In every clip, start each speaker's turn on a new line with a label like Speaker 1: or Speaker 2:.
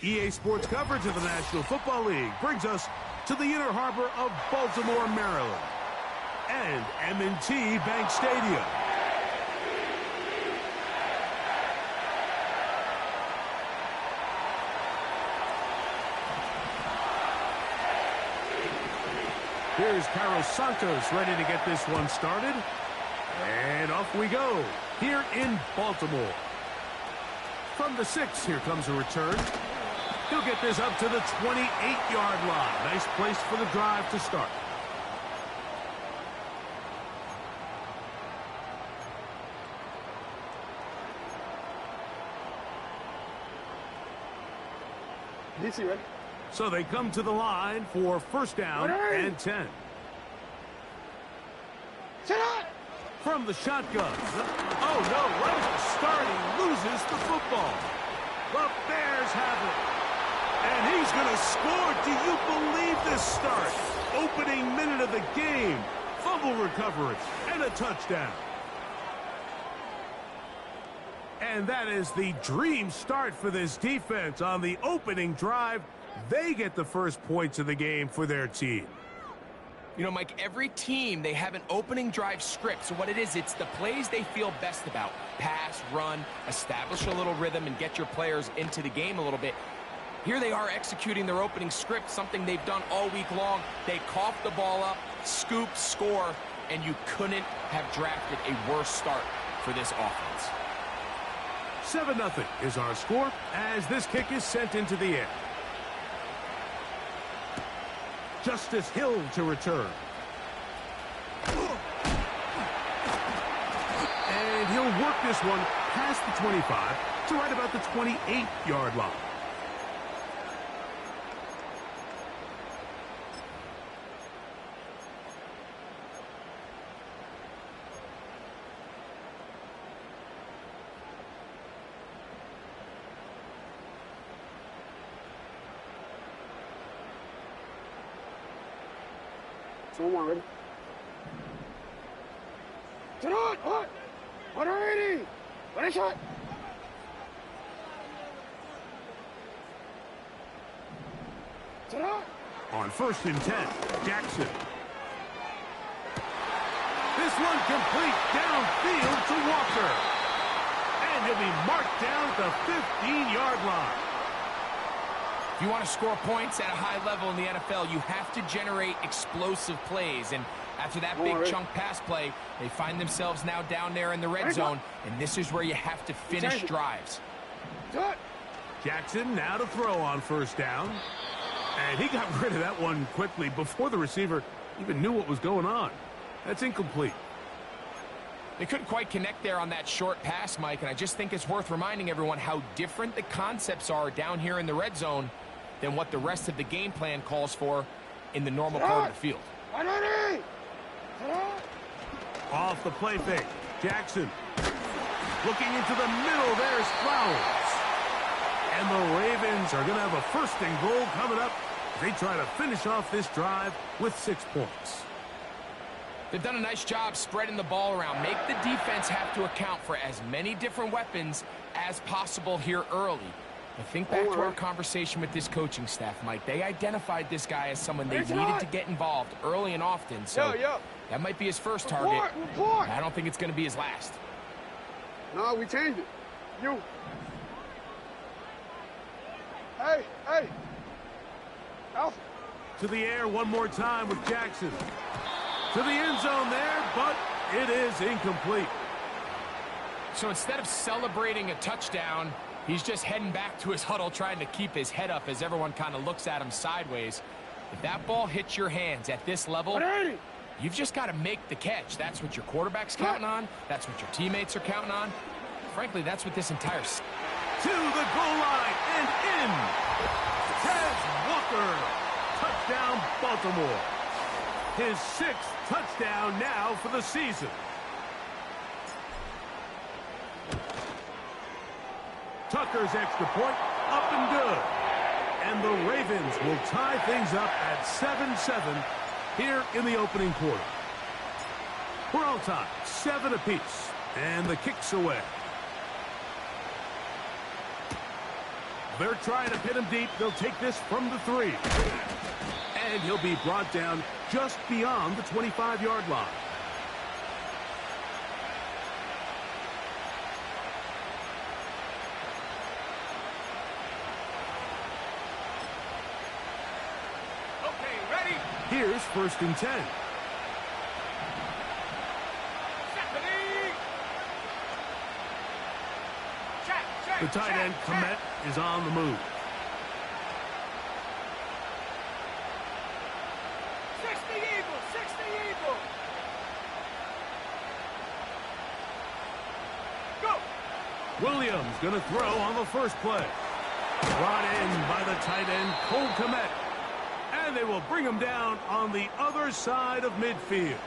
Speaker 1: EA Sports coverage of the National Football League brings us to the Inner Harbor of Baltimore, Maryland, and M&T Bank Stadium. Here's Carlos Santos ready to get this one started. And off we go here in Baltimore. From the 6, here comes a return. He'll get this up to the 28-yard line. Nice place for the drive to start.
Speaker 2: DC, right?
Speaker 1: So they come to the line for first down and 10. From the shotgun. Oh, no, right at the start, he loses the football. The Bears have it. And he's going to score. Do you believe this start? Opening minute of the game. Fumble recovery and a touchdown. And that is the dream start for this defense on the opening drive. They get the first points of the game for their team.
Speaker 3: You know, Mike, every team, they have an opening drive script. So what it is, it's the plays they feel best about. Pass, run, establish a little rhythm, and get your players into the game a little bit. Here they are executing their opening script, something they've done all week long. They cough the ball up, scoop, score, and you couldn't have drafted a worse start for this offense.
Speaker 1: 7-0 is our score as this kick is sent into the air. Justice Hill to return. And he'll work this one past the 25 to right about the 28-yard line.
Speaker 2: Someone ready? Turn on! What? 180! Ready shot! Turn on!
Speaker 1: On 1st and 10, Jackson. This one complete downfield to Walker. And he'll be marked down at the 15-yard line.
Speaker 3: If you want to score points at a high level in the NFL, you have to generate explosive plays. And after that big chunk pass play, they find themselves now down there in the red zone. And this is where you have to finish drives.
Speaker 1: Jackson now to throw on 1st down. And he got rid of that one quickly before the receiver even knew what was going on. That's incomplete.
Speaker 3: They couldn't quite connect there on that short pass, Mike. And I just think it's worth reminding everyone how different the concepts are down here in the red zone than what the rest of the game plan calls for in the normal part of the field.
Speaker 1: Off the play fake. Jackson looking into the middle. There's Flowers. And the Ravens are going to have a 1st and goal coming up. They try to finish off this drive with 6 points.
Speaker 3: They've done a nice job spreading the ball around. Make the defense have to account for as many different weapons as possible here early. But think back to our conversation with this coaching staff, Mike. They identified this guy as someone they needed to get involved early and often. So that might be his first target. I don't think it's going to be his last.
Speaker 2: No, we changed it. You. Hey. Alpha.
Speaker 1: To the air one more time with Jackson. To the end zone there, but it is incomplete.
Speaker 3: So instead of celebrating a touchdown, he's just heading back to his huddle trying to keep his head up as everyone kind of looks at him sideways. If that ball hits your hands at this level, you've just got to make the catch. That's what your quarterback's counting on. That's what your teammates are counting on. Frankly, that's what this entire...
Speaker 1: To the goal line and in. Tez Walker. Touchdown, Baltimore. His 6th touchdown now for the season. Tucker's extra point, up and good. And the Ravens will tie things up at 7-7 here in the opening quarter. We're all tied, 7 apiece, and the kick's away. They're trying to pin him deep. They'll take this from the 3. And he'll be brought down just beyond the 25-yard line.
Speaker 3: Okay, ready?
Speaker 1: Here's 1st and 10. The tight end, Komet, is on the move.
Speaker 3: 60 Eagles, 60 Eagles. Go.
Speaker 1: Williams going to throw on the first play. Brought in by the tight end, Cole Komet. And they will bring him down on the other side of midfield.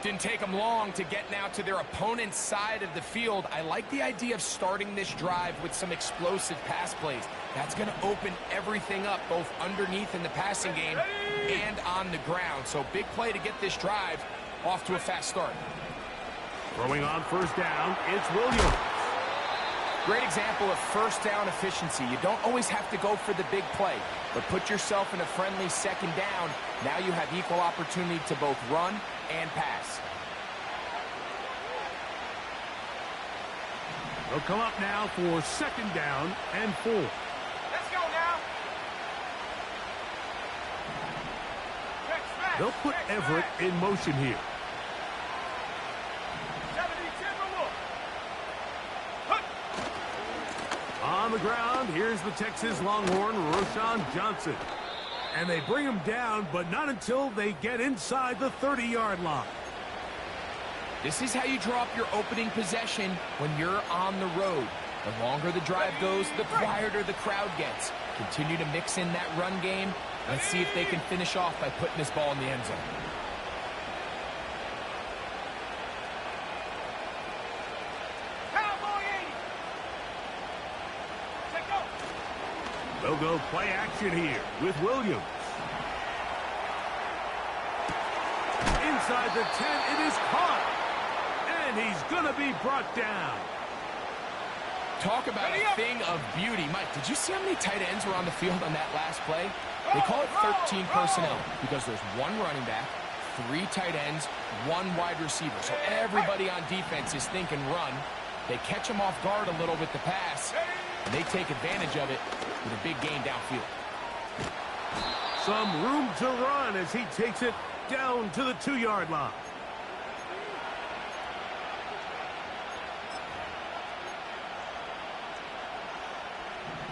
Speaker 3: Didn't take them long to get now to their opponent's side of the field. I like the idea of starting this drive with some explosive pass plays. That's going to open everything up, both underneath in the passing game and on the ground. So big play to get this drive off to a fast start.
Speaker 1: Throwing on 1st down, it's Williams.
Speaker 3: Great example of 1st down efficiency. You don't always have to go for the big play, but put yourself in a friendly 2nd down. Now you have equal opportunity to both run and pass.
Speaker 1: They'll come up now for 2nd down and 4.
Speaker 3: Let's go now.
Speaker 1: They'll put Everett in motion here.
Speaker 3: 70
Speaker 1: On the ground, here's the Texas Longhorn, Roschon Johnson. And they bring him down, but not until they get inside the 30-yard line.
Speaker 3: This is how you draw up your opening possession when you're on the road. The longer the drive goes, the quieter the crowd gets. Continue to mix in that run game. Let's see if they can finish off by putting this ball in the end zone.
Speaker 1: They'll go play action here with Williams. Inside the 10, it is caught. And he's going to be brought down.
Speaker 3: Talk about a thing of beauty. Mike, did you see how many tight ends were on the field on that last play? They call it 13 personnel because there's 1 running back, 3 tight ends, 1 wide receiver. So everybody on defense is thinking run. They catch him off guard a little with the pass, and they take advantage of it with a big gain downfield.
Speaker 1: Some room to run as he takes it down to the 2-yard line.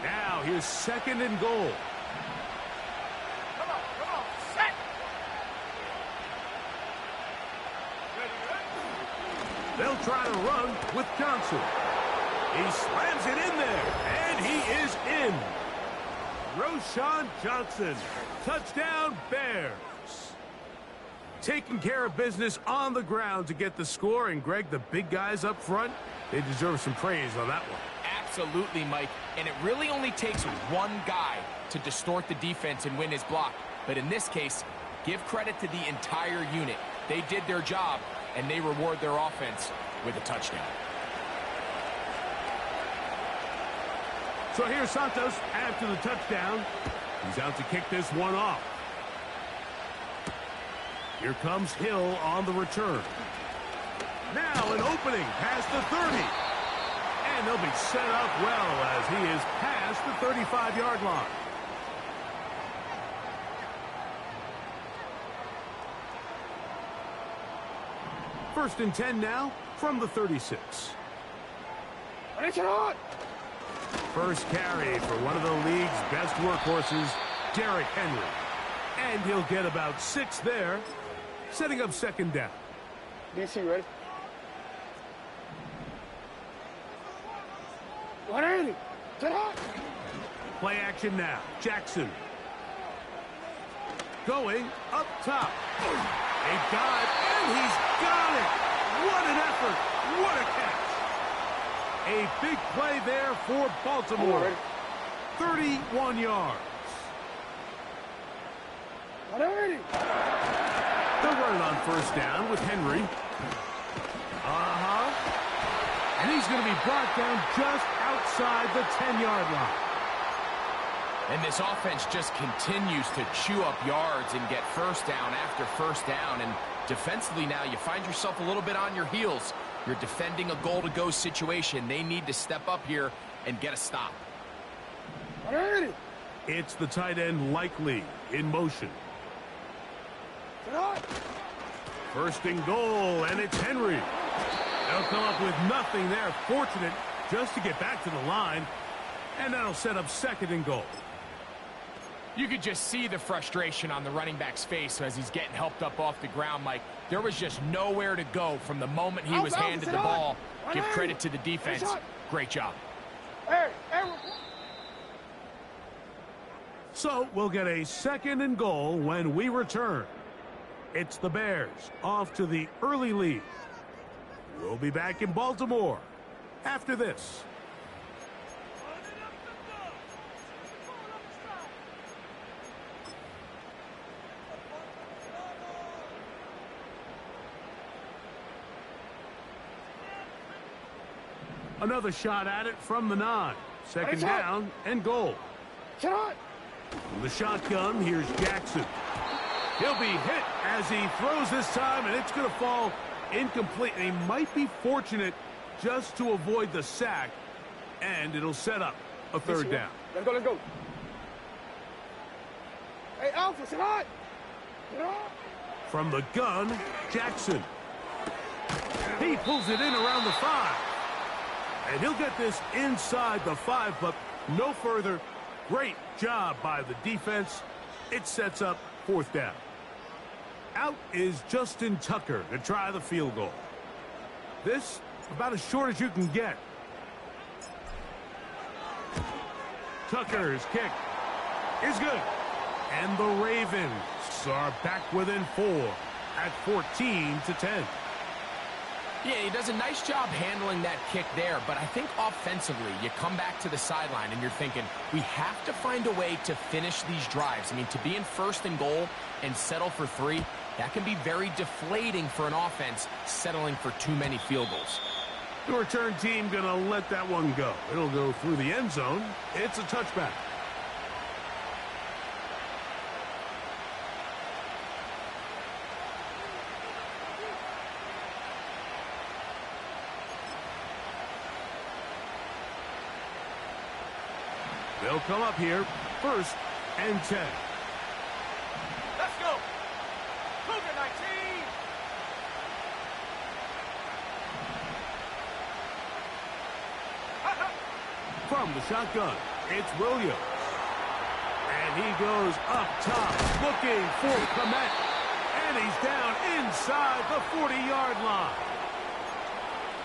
Speaker 1: Now here's 2nd and goal.
Speaker 3: Come on, set.
Speaker 1: They'll try to run with Johnson. He slams it in there, and he is in. Roschon Johnson, touchdown Bears. Taking care of business on the ground to get the score, and Greg, the big guys up front, they deserve some praise on that one.
Speaker 3: Absolutely, Mike. And it really only takes one guy to distort the defense and win his block. But in this case, give credit to the entire unit. They did their job, and they reward their offense with a touchdown.
Speaker 1: So here's Santos after the touchdown. He's out to kick this one off. Here comes Hill on the return. Now an opening past the 30. And they'll be set up well as he is past the 35-yard line. First and 10 now from the 36. First carry for one of the league's best workhorses, Derrick Henry. And he'll get about 6 there, setting up 2nd down.
Speaker 2: DC, ready? 180. Get hot.
Speaker 1: Play action now. Jackson. Going up top. A dive, and he's got it. What an effort. What a catch. A big play there for Baltimore. 31 yards.
Speaker 2: 180.
Speaker 1: They'll run it on first down with Henry. And he's going to be brought down just outside the 10-yard line.
Speaker 3: And this offense just continues to chew up yards and get first down after first down. And defensively now, you find yourself a little bit on your heels. You're defending a goal-to-go situation. They need to step up here and get a stop.
Speaker 1: It's the tight end Likely in motion. First and goal, and it's Henry. They'll come up with nothing there. Fortunate just to get back to the line, and that'll set up second and goal.
Speaker 3: You could just see the frustration on the running back's face as he's getting helped up off the ground, Mike. There was just nowhere to go from the moment he was handed the ball. Give credit to the defense. Great job.
Speaker 1: So we'll get a second and goal when we return. It's the Bears off to the early lead. We'll be back in Baltimore after this. Another shot at it from the 9. Second down and goal. From the shotgun, here's Jackson. He'll be hit as he throws this time, and it's going to fall incomplete. And he might be fortunate just to avoid the sack, and it'll set up a third down.
Speaker 2: Let's go. Hey, Alpha, sit on.
Speaker 1: From the gun, Jackson. He pulls it in around the 5. And he'll get this inside the 5, but no further. Great job by the defense. It sets up fourth down. Out is Justin Tucker to try the field goal. This about as short as you can get. Tucker's kick is good. And the Ravens are back within 4 at 14-10.
Speaker 3: Yeah, he does a nice job handling that kick there, but I think offensively, you come back to the sideline and you're thinking, we have to find a way to finish these drives. I mean, to be in first and goal and settle for 3, that can be very deflating for an offense settling for too many field goals.
Speaker 1: The return team going to let that one go. It'll go through the end zone. It's a touchback. They'll come up here, first and 10.
Speaker 2: Let's go. Cougar 19.
Speaker 1: From the shotgun, it's Williams. And he goes up top, looking for Komet. And he's down inside the 40-yard line.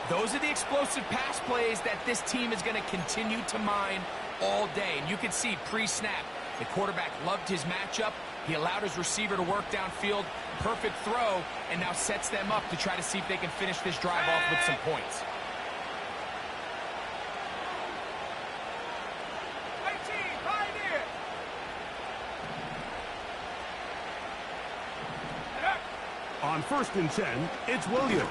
Speaker 3: Those are the explosive pass plays that this team is going to continue to mine all day. And you can see pre-snap, the quarterback loved his matchup. He allowed his receiver to work downfield. Perfect throw, and now sets them up to try to see if they can finish this drive off with some points.
Speaker 2: 18, Pioneer.
Speaker 1: On first and 10, it's Williams.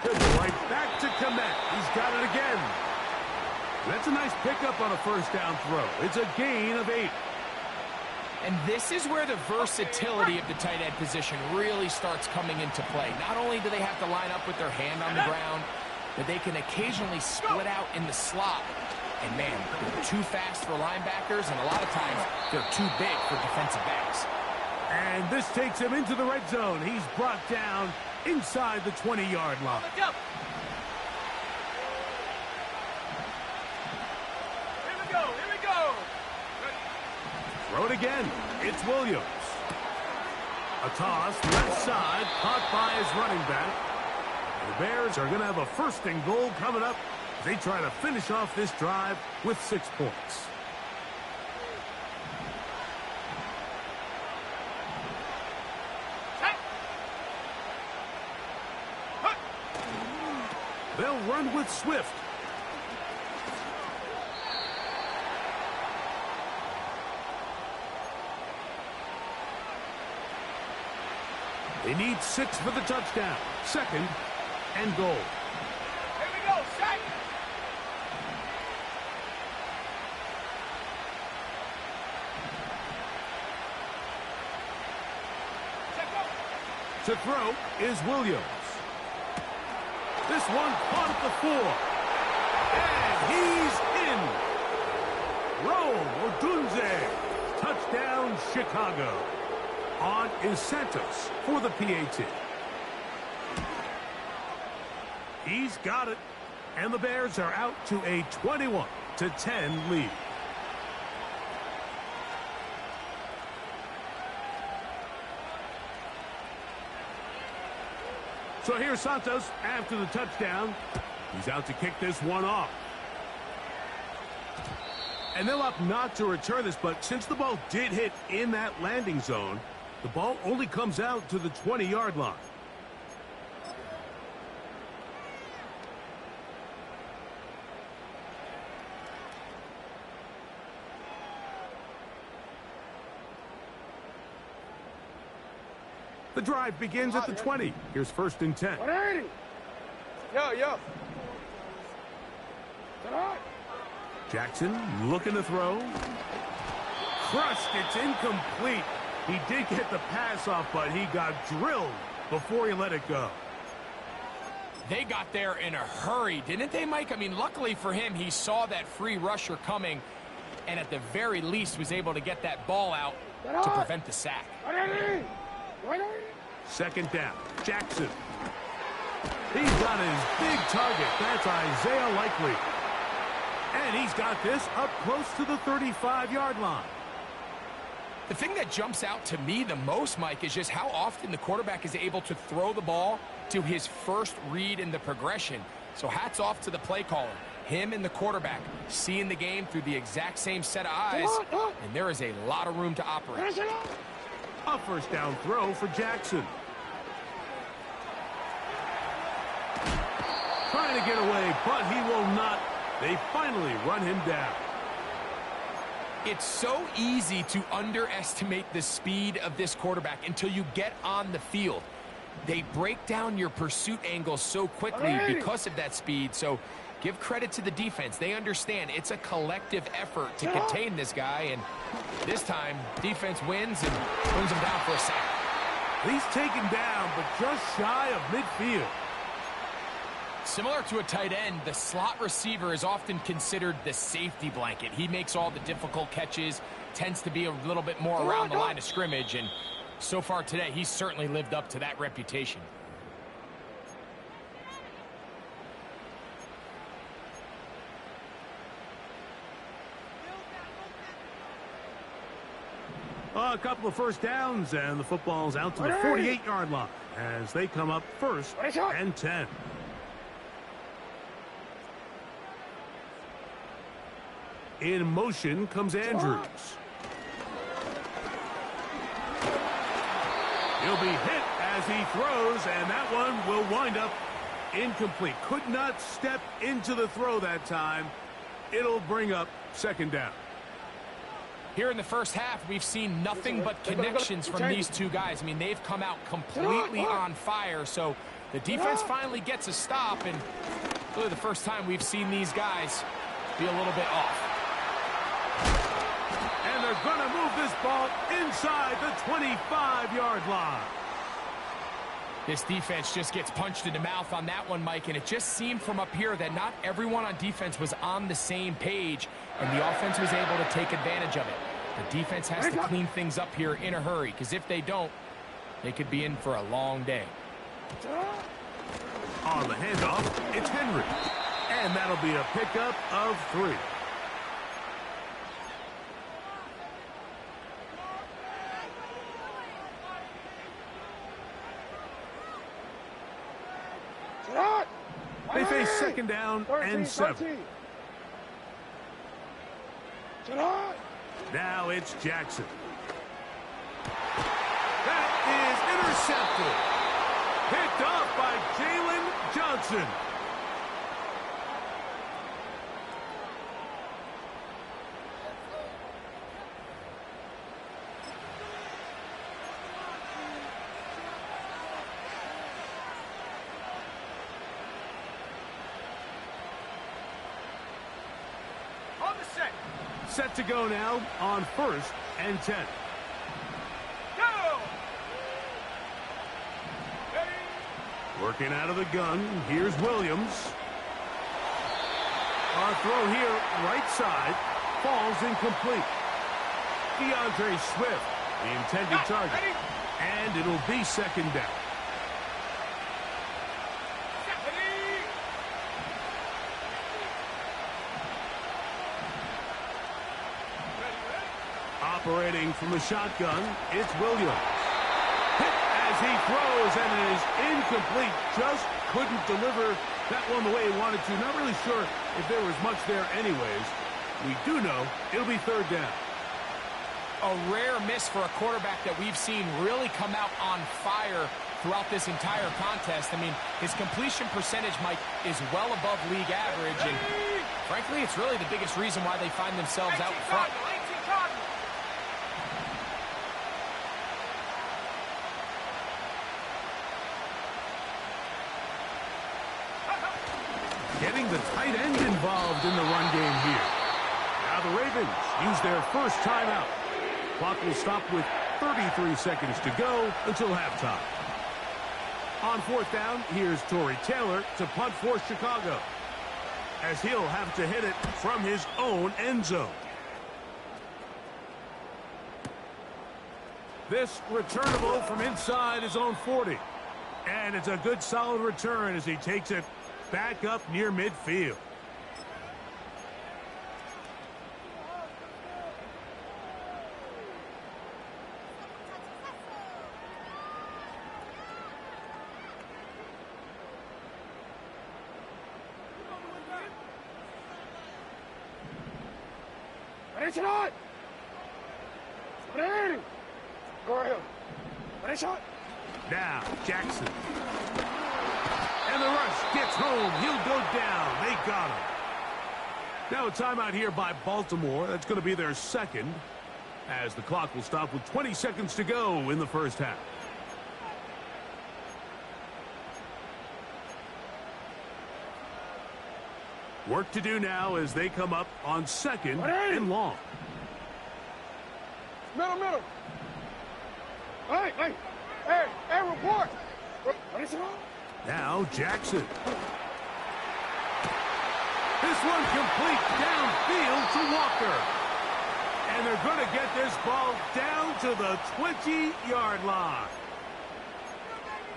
Speaker 1: He'll go right back to Komet. He's got it again. That's a nice pickup on a first down throw. It's a gain of 8.
Speaker 3: And this is where the versatility of the tight end position really starts coming into play. Not only do they have to line up with their hand on the ground, but they can occasionally split out in the slot. And man, they're too fast for linebackers, and a lot of times they're too big for defensive backs.
Speaker 1: And this takes him into the red zone. He's brought down inside the 20-yard line. Throw it again. It's Williams. A toss, left side, caught by his running back. The Bears are going to have a first and goal coming up as they try to finish off this drive with 6 points. They'll run with Swift. They need 6 for the touchdown. Second and goal.
Speaker 2: Here we go, Shaq.
Speaker 1: To throw is Williams. This one caught at the 4. And he's in. Rome Odunze. Touchdown, Chicago. On is Santos for the PAT. He's got it. And the Bears are out to a 21-10 lead. So here's Santos after the touchdown. He's out to kick this one off. And they'll opt not to return this, but since the ball did hit in that landing zone, the ball only comes out to the 20-yard line. The drive begins at the 20. Here's 1st and 10.
Speaker 2: Yo.
Speaker 1: Jackson looking to throw. Crushed. It's incomplete. He did get the pass off, but he got drilled before he let it go.
Speaker 3: They got there in a hurry, didn't they, Mike? I mean, luckily for him, he saw that free rusher coming and at the very least was able to get that ball out to prevent the sack.
Speaker 1: 2nd down. Jackson. He's got his big target. That's Isaiah Likely. And he's got this up close to the 35-yard line.
Speaker 3: The thing that jumps out to me the most, Mike, is just how often the quarterback is able to throw the ball to his first read in the progression. So hats off to the play caller. Him and the quarterback seeing the game through the exact same set of eyes, and there is a lot of room to operate.
Speaker 1: A 1st down throw for Jackson. Trying to get away, but he will not. They finally run him down.
Speaker 3: It's so easy to underestimate the speed of this quarterback until you get on the field. They break down your pursuit angle so quickly because of that speed. So give credit to the defense. They understand it's a collective effort to contain this guy. And this time, defense wins and brings him down for a sack.
Speaker 1: He's taken down, but just shy of midfield.
Speaker 3: Similar to a tight end, the slot receiver is often considered the safety blanket. He makes all the difficult catches, tends to be a little bit more around the line of scrimmage, and so far today, he's certainly lived up to that reputation.
Speaker 1: A couple of 1st downs, and the football's out to the 48-yard line as they come up 1st and 10. In motion comes Andrews. He'll be hit as he throws, and that one will wind up incomplete. Could not step into the throw that time. It'll bring up 2nd down.
Speaker 3: Here in the first half, we've seen nothing but connections from these two guys. I mean, they've come out completely on fire, so the defense finally gets a stop, and really the first time we've seen these guys be a little bit off.
Speaker 1: And they're going to move this ball inside the 25-yard line.
Speaker 3: This defense just gets punched in the mouth on that one, Mike, and it just seemed from up here that not everyone on defense was on the same page, and the offense was able to take advantage of it. The defense has to clean things up here in a hurry, because if they don't, they could be in for a long day.
Speaker 1: On the handoff, it's Henry. And that'll be a pickup of 3. They face 2nd down and 7. Now it's Jackson. That is intercepted. Picked off by Jalen Johnson. Set to go now on 1st and 10.
Speaker 2: Go!
Speaker 1: Working out of the gun. Here's Williams. Our throw here, right side, falls incomplete. DeAndre Swift, the intended target. And it'll be second down. Operating from the shotgun, it's Williams. Hit as he throws, and it is incomplete. Just couldn't deliver that one the way he wanted to. Not really sure if there was much there anyways. We do know it'll be third down.
Speaker 3: A rare miss for a quarterback that we've seen really come out on fire throughout this entire contest. I mean, his completion percentage, Mike, is well above league average, and frankly, it's really the biggest reason why they find themselves out front.
Speaker 1: Getting the tight end involved in the run game here. Now the Ravens use their first timeout. Clock will stop with 33 seconds to go until halftime. On fourth down, here's Torrey Taylor to punt for Chicago, as he'll have to hit it from his own end zone. This returnable from inside his own 40. And it's a good solid return as he takes it back up near midfield. Now, Jackson. And the rush gets home. He'll go down. They got him. Now a timeout here by Baltimore. That's going to be their second, as the clock will stop with 20 seconds to go in the first half. Work to do now as they come up on second and long.
Speaker 2: Middle. Hey, report. What is it on?
Speaker 1: Now Jackson. This one complete downfield to Walker. And they're going to get this ball down to the 20-yard line.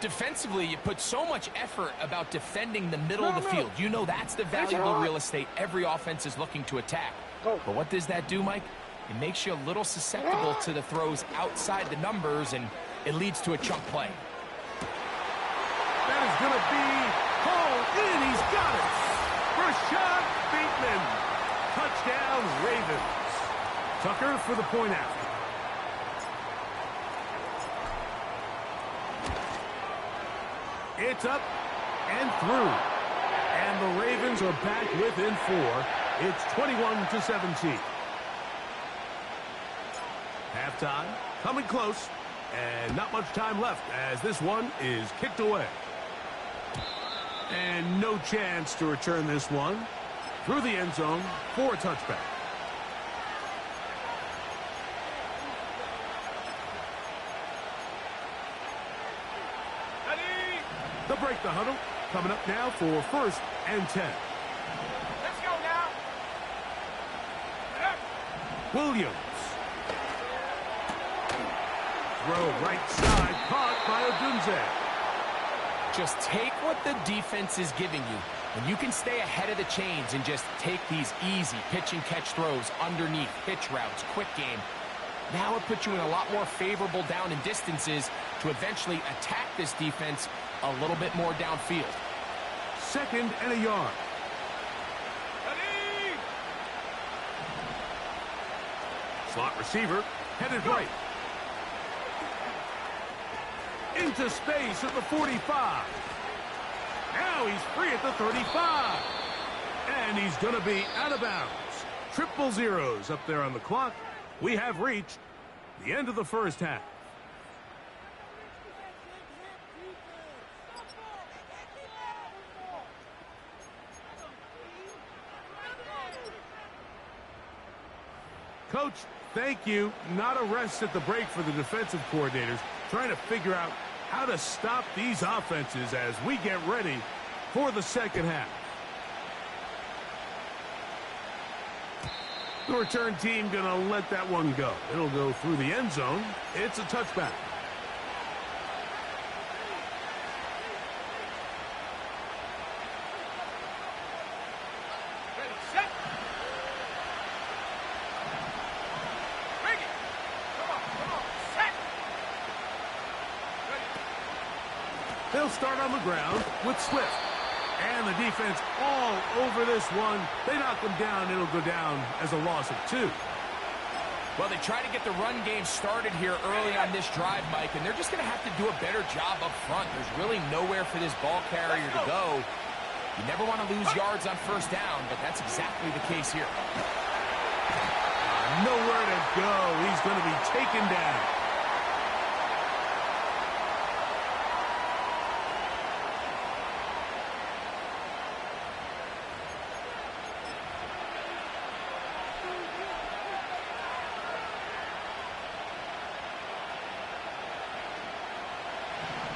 Speaker 3: Defensively, you put so much effort about defending the middle of the field. You know that's the valuable real estate every offense is looking to attack. But what does that do, Mike? It makes you a little susceptible to the throws outside the numbers, and it leads to a chunk play.
Speaker 1: That is going to be hauled in. He's got it. Rashad Bateman. Touchdown, Ravens. Tucker for the point after. It's up and through. And the Ravens are back within 4. It's 21-17. Halftime coming close. And not much time left as this one is kicked away. And no chance to return this one through the end zone for a touchback. They'll break the huddle. Coming up now for first and 10.
Speaker 2: Let's go now.
Speaker 1: Williams. Throw right side, caught by Odunze.
Speaker 3: Just take what the defense is giving you. When you can stay ahead of the chains and just take these easy pitch and catch throws underneath, hitch routes, quick game, now it puts you in a lot more favorable down and distances to eventually attack this defense a little bit more downfield.
Speaker 1: Second and a yard. Slot receiver headed right. Into space at the 45. Now he's free at the 35. And he's going to be out of bounds. Triple zeros up there on the clock. We have reached the end of the first half. Coach, thank you. Not a rest at the break for the defensive coordinators, trying to figure out how to stop these offenses as we get ready for the second half. The return team going to let that one go. It'll go through the end zone. It's a touchback. They'll start on the ground with Swift. And the defense all over this one. They knock them down. It'll go down as a loss of 2.
Speaker 3: Well, they try to get the run game started here early on this drive, Mike, and they're just going to have to do a better job up front. There's really nowhere for this ball carrier to go. You never want to lose yards on first down, but that's exactly the case here.
Speaker 1: Nowhere to go. He's going to be taken down.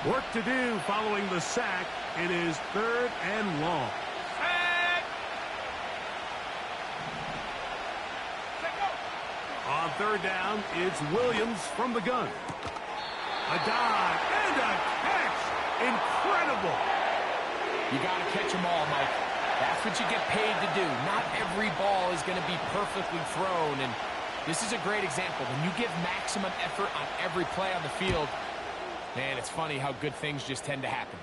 Speaker 1: Work to do following the sack. It is 3rd and long. On 3rd down, it's Williams from the gun. A dive and a catch. Incredible.
Speaker 3: You got to catch them all, Mike. That's what you get paid to do. Not every ball is going to be perfectly thrown, and this is a great example. When you give maximum effort on every play on the field, man, it's funny how good things just tend to happen.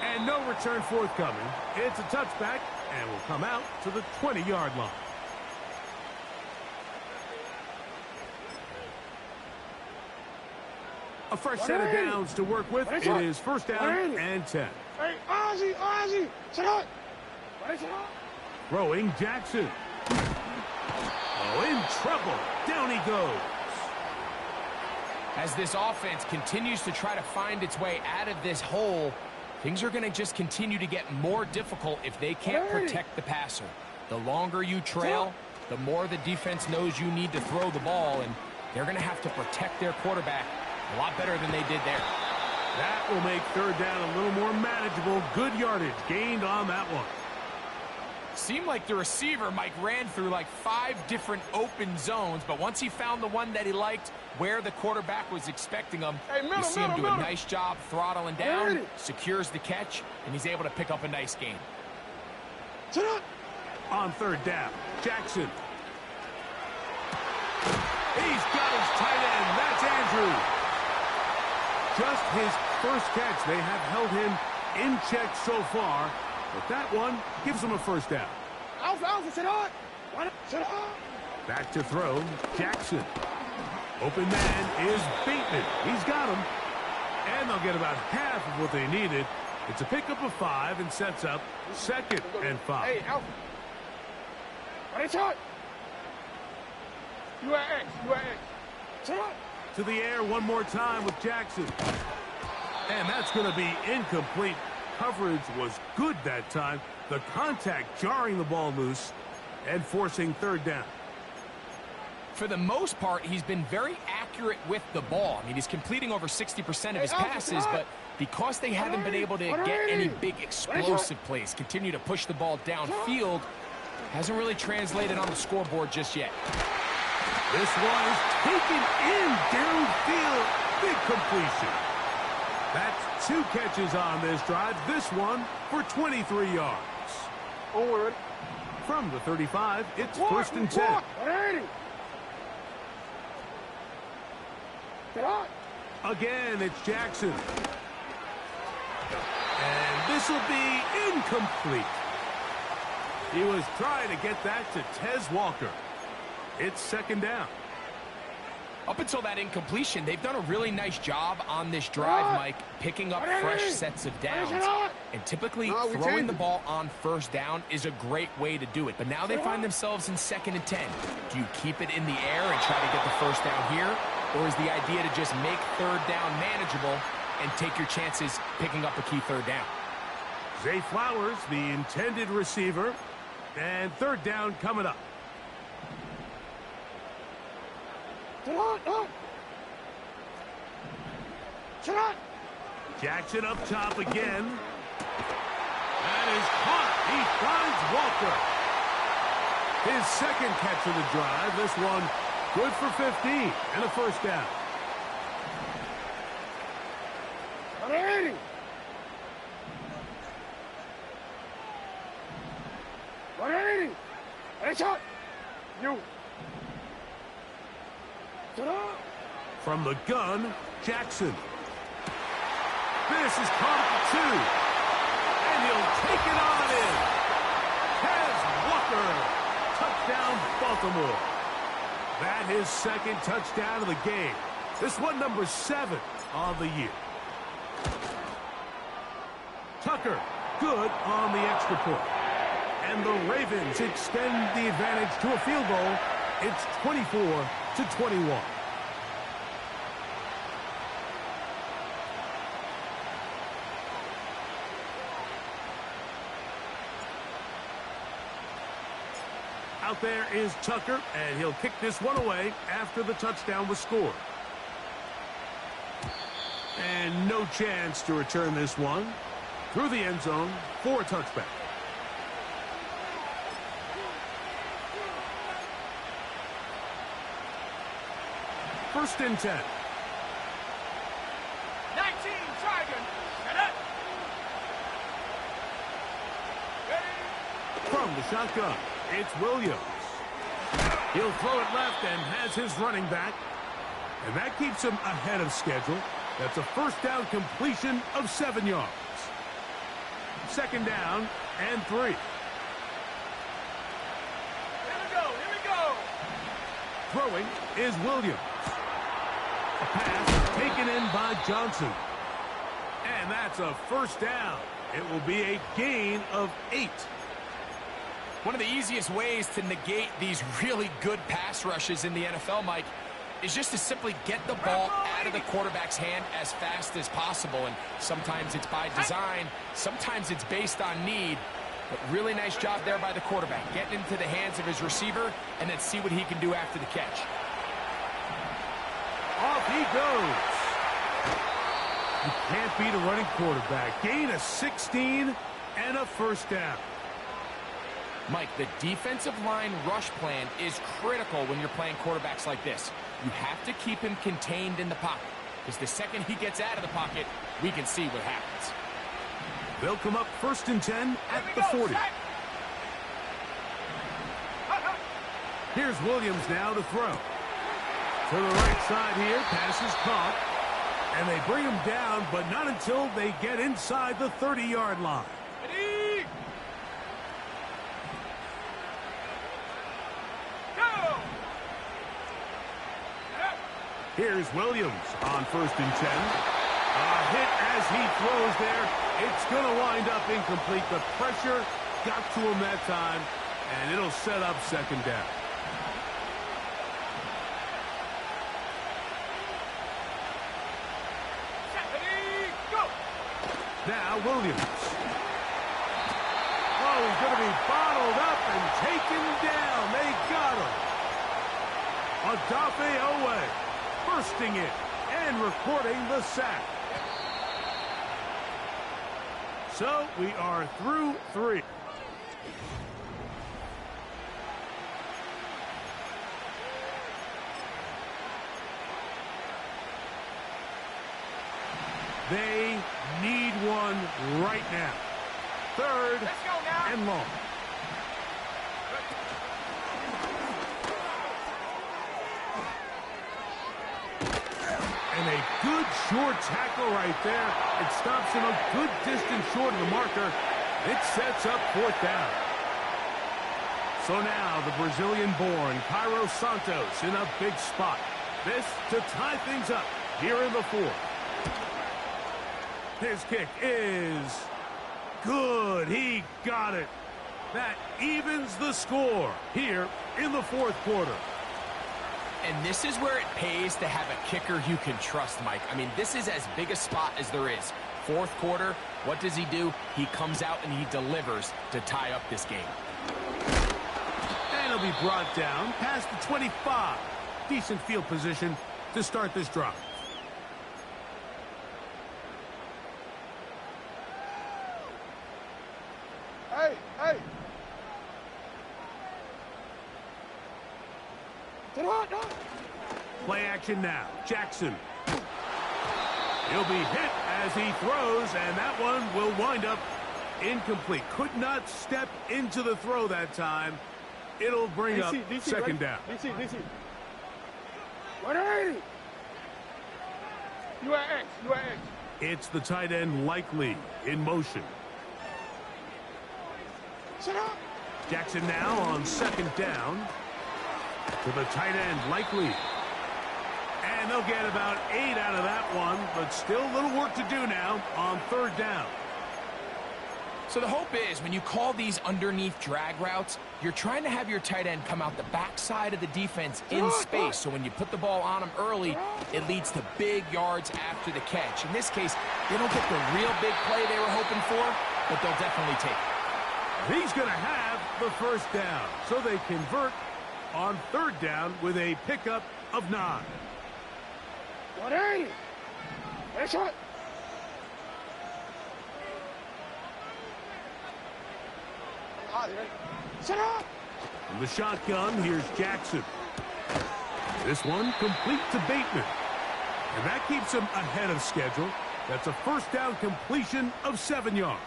Speaker 1: And no return forthcoming. It's a touchback and will come out to the 20-yard line. A fresh set of downs to work with. It is 1st down and 10.
Speaker 2: Hey, Ozzy, sit up.
Speaker 1: Throwing Jackson. Oh, in trouble. Down he goes.
Speaker 3: As this offense continues to try to find its way out of this hole, things are going to just continue to get more difficult if they can't protect the passer. The longer you trail, the more the defense knows you need to throw the ball, and they're going to have to protect their quarterback a lot better than they did there.
Speaker 1: That will make 3rd down a little more manageable. Good yardage gained on that one.
Speaker 3: Seemed like the receiver, Mike, ran through like 5 different open zones, but once he found the one that he liked, where the quarterback was expecting him, you see him do a nice job throttling down, secures the catch, and he's able to pick up a nice gain.
Speaker 1: On 3rd down, Jackson. He's got his tight end. That's Andrew. Just his first catch. They have held him in check so far, but that one gives him a 1st down.
Speaker 2: Alpha, sit on.
Speaker 1: Back to throw, Jackson. Open man is Bateman. He's got him. And they'll get about half of what they needed. It's a pickup of 5 and sets up 2nd and 5.
Speaker 2: Hey, Alpha. Ready, shot. You are X.
Speaker 1: To the air one more time with Jackson. And that's going to be incomplete. Coverage was good that time. The contact jarring the ball loose and forcing 3rd down.
Speaker 3: For the most part, he's been very accurate with the ball. I mean, he's completing over 60% of his passes, but because they haven't been able to get any big explosive plays, continue to push the ball downfield, hasn't really translated on the scoreboard just yet.
Speaker 1: This one is taken in downfield. Big completion. That's 2 catches on this drive. This one for 23 yards.
Speaker 2: Forward.
Speaker 1: From the 35, it's 1st and 10. Again, it's Jackson. And this will be incomplete. He was trying to get that to Tez Walker. It's 2nd down.
Speaker 3: Up until that incompletion, they've done a really nice job on this drive, Mike, picking up fresh sets of downs. And typically, throwing the ball on 1st down is a great way to do it. But now they find themselves in 2nd and 10. Do you keep it in the air and try to get the 1st down here? Or is the idea to just make 3rd down manageable and take your chances picking up a key 3rd down?
Speaker 1: Zay Flowers, the intended receiver. And 3rd down coming up.
Speaker 2: Shot!
Speaker 1: Jackson up top again. That is caught. He finds Walker. His second catch of the drive. This one good for 15 and a first down.
Speaker 2: 180! Headshot! You! Ta-da!
Speaker 1: From the gun, Jackson. This is caught at the 2. And he'll take it on in. Has Walker. Touchdown, Baltimore. That his second touchdown of the game. This one number 7 on the year. Tucker, good on the extra point. And the Ravens extend the advantage to a field goal. It's 24-21. Out there is Tucker, and he'll kick this one away after the touchdown was scored. And no chance to return this one through the end zone for a touchback. First and 10.
Speaker 2: 19, Dragon. Set up.
Speaker 1: From the shotgun, it's Williams. He'll throw it left and has his running back. And that keeps him ahead of schedule. That's a first down completion of 7 yards. Second down and 3.
Speaker 2: Here we go. Here we go.
Speaker 1: Throwing is Williams. A pass taken in by Johnson. And that's a first down. It will be a gain of 8.
Speaker 3: One of the easiest ways to negate these really good pass rushes in the NFL, Mike, is just to simply get the ball out of the quarterback's hand as fast as possible. And sometimes it's by design, sometimes it's based on need. But really nice job there by the quarterback, getting into the hands of his receiver and then see what he can do after the catch.
Speaker 1: Off he goes. You can't beat a running quarterback. Gain of 16 and a first down.
Speaker 3: Mike, the defensive line rush plan is critical when you're playing quarterbacks like this. You have to keep him contained in the pocket, because the second he gets out of the pocket, we can see what happens.
Speaker 1: They'll come up first and 10 at the 40. Here's Williams now to throw. To the right side here, pass is caught. And they bring him down, but not until they get inside the 30-yard line. Here's Williams on first and 10. A hit as he throws there. It's going to wind up incomplete. The pressure got to him that time, and it'll set up second down. Now Williams. Oh, he's going to be bottled up and taken down. They got him. Odafe Owe bursting it and recording the sack. So we are through 3. They need one right now. Third and long. And a good short tackle right there. It stops him a good distance short of the marker. It sets up fourth down. So now the Brazilian-born Cairo Santos in a big spot. This to tie things up here in the 4th. His kick is good. He got it. That evens the score here in the 4th quarter.
Speaker 3: And this is where it pays to have a kicker you can trust, Mike. I mean, this is as big a spot as there is. 4th quarter, what does he do? He comes out and he delivers to tie up this game.
Speaker 1: And he'll be brought down past the 25. Decent field position to start this drive.
Speaker 2: Hey. Sit hard, dog.
Speaker 1: Play action now. Jackson. He'll be hit as he throws, and that one will wind up incomplete. Could not step into the throw that time. It'll bring up second down.
Speaker 2: DC. 180. You at X.
Speaker 1: It's the tight end Likely in motion.
Speaker 2: Sit up.
Speaker 1: Jackson now on second down to the tight end Likely. And they'll get about 8 out of that one, but still a little work to do now on third down.
Speaker 3: So the hope is when you call these underneath drag routes, you're trying to have your tight end come out the backside of the defense in space. So when you put the ball on him early, it leads to big yards after the catch. In this case, they don't get the real big play they were hoping for, but they'll definitely take it.
Speaker 1: He's going to have the first down, so they convert on third down with a pickup of 9.
Speaker 2: 180. Hey, shot. Sit up.
Speaker 1: From the shotgun, here's Jackson. This one complete to Bateman. And that keeps him ahead of schedule. That's a first down completion of 7 yards.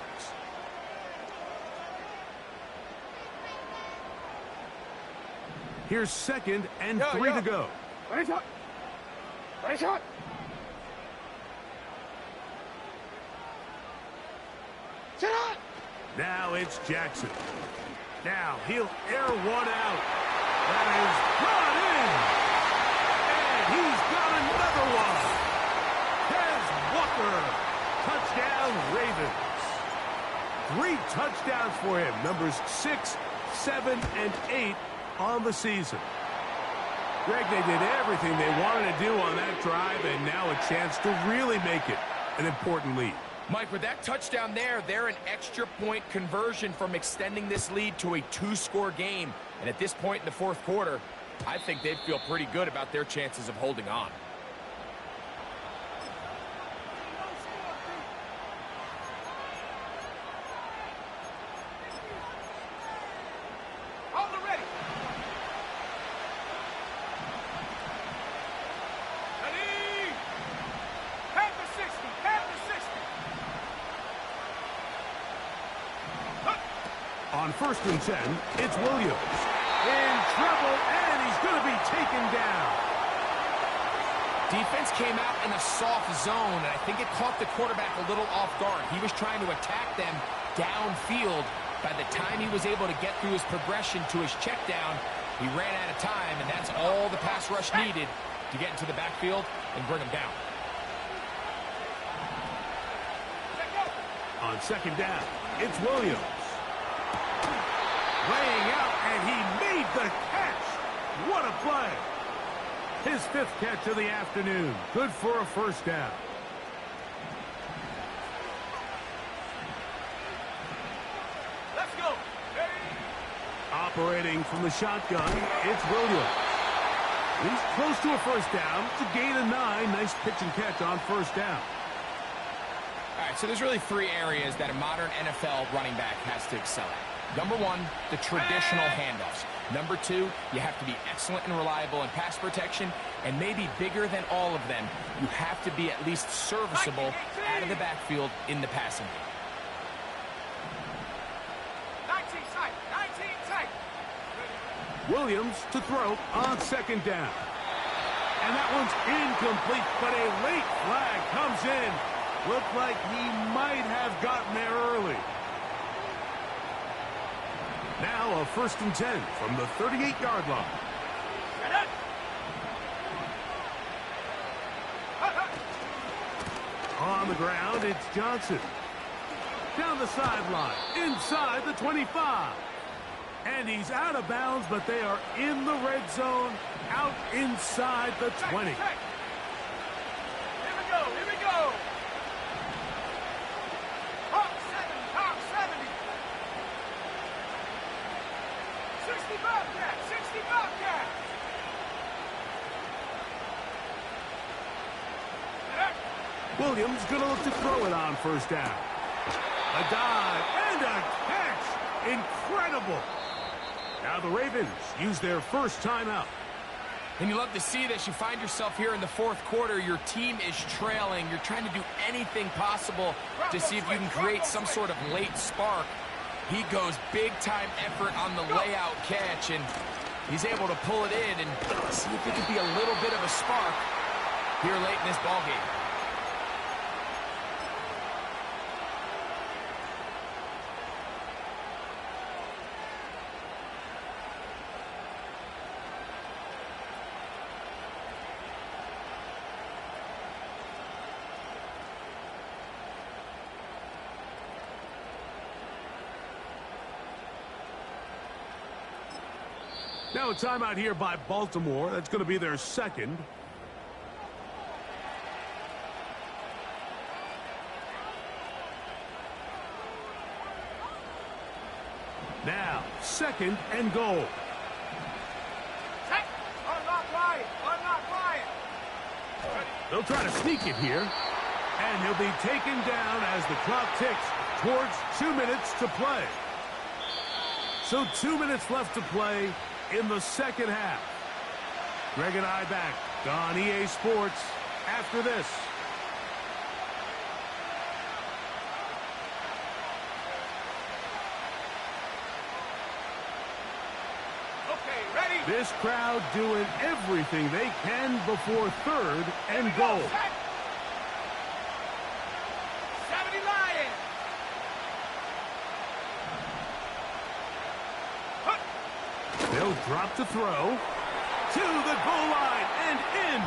Speaker 1: Here's second and 3 to go.
Speaker 2: Ready shot. Sit up.
Speaker 1: Now it's Jackson. Now he'll air one out. That is brought in. And he's got another one. Kez Walker. Touchdown, Ravens. 3 touchdowns for him. Numbers 6, 7, and 8 on the season. Greg, they did everything they wanted to do on that drive, and now a chance to really make it an important lead.
Speaker 3: Mike, with that touchdown there, they're an extra point conversion from extending this lead to a 2-score game. And at this point in the fourth quarter, I think they'd feel pretty good about their chances of holding on.
Speaker 1: On 1st and 10, it's Williams. In trouble, and he's going to be taken down.
Speaker 3: Defense came out in a soft zone, and I think it caught the quarterback a little off guard. He was trying to attack them downfield. By the time he was able to get through his progression to his check down, he ran out of time, and that's all the pass rush needed to get into the backfield and bring him down.
Speaker 1: On 2nd down, it's Williams. Laying out, and he made the catch. What a play. His 5th catch of the afternoon. Good for a first down.
Speaker 2: Let's go.
Speaker 1: Operating from the shotgun, it's Williams. He's close to a first down. It's a gain of 9. Nice pitch and catch on first down.
Speaker 3: All right, so there's really 3 areas that a modern NFL running back has to excel at. Number 1, the traditional handoffs. Number 2, you have to be excellent and reliable in pass protection. And maybe bigger than all of them, you have to be at least serviceable out of the backfield in the passing game.
Speaker 2: 19 tight.
Speaker 1: Williams to throw on 2nd down. And that one's incomplete, but a late flag comes in. Looked like he might have gotten there early. Now a 1st and 10 from the 38-yard line. On the ground, it's Johnson. Down the sideline, inside the 25. And he's out of bounds, but they are in the red zone, out inside the 20.
Speaker 2: Here we go. Top 70. 60 Bobcat.
Speaker 1: Williams going to look to throw it on 1st down. A dive and a catch. Incredible. Now the Ravens use their first timeout.
Speaker 3: And you love to see this. You find yourself here in the fourth quarter. Your team is trailing. You're trying to do anything possible to see if you can create some sort of late spark. He goes big-time effort on the layout catch, and he's able to pull it in and see if it could be a little bit of a spark here late in this ballgame.
Speaker 1: Now a timeout here by Baltimore. That's going to be their second. Now, second and goal.
Speaker 2: Check. Unlock Ryan. Unlock Ryan.
Speaker 1: They'll try to sneak it here. And he'll be taken down as the clock ticks towards 2 minutes to play. So 2 minutes left to play in the second half. Greg and I back on EA Sports after this.
Speaker 2: Okay, ready?
Speaker 1: This crowd doing everything they can before third and goal.
Speaker 2: 70 Lions.
Speaker 1: They'll drop to throw. To the goal line and in.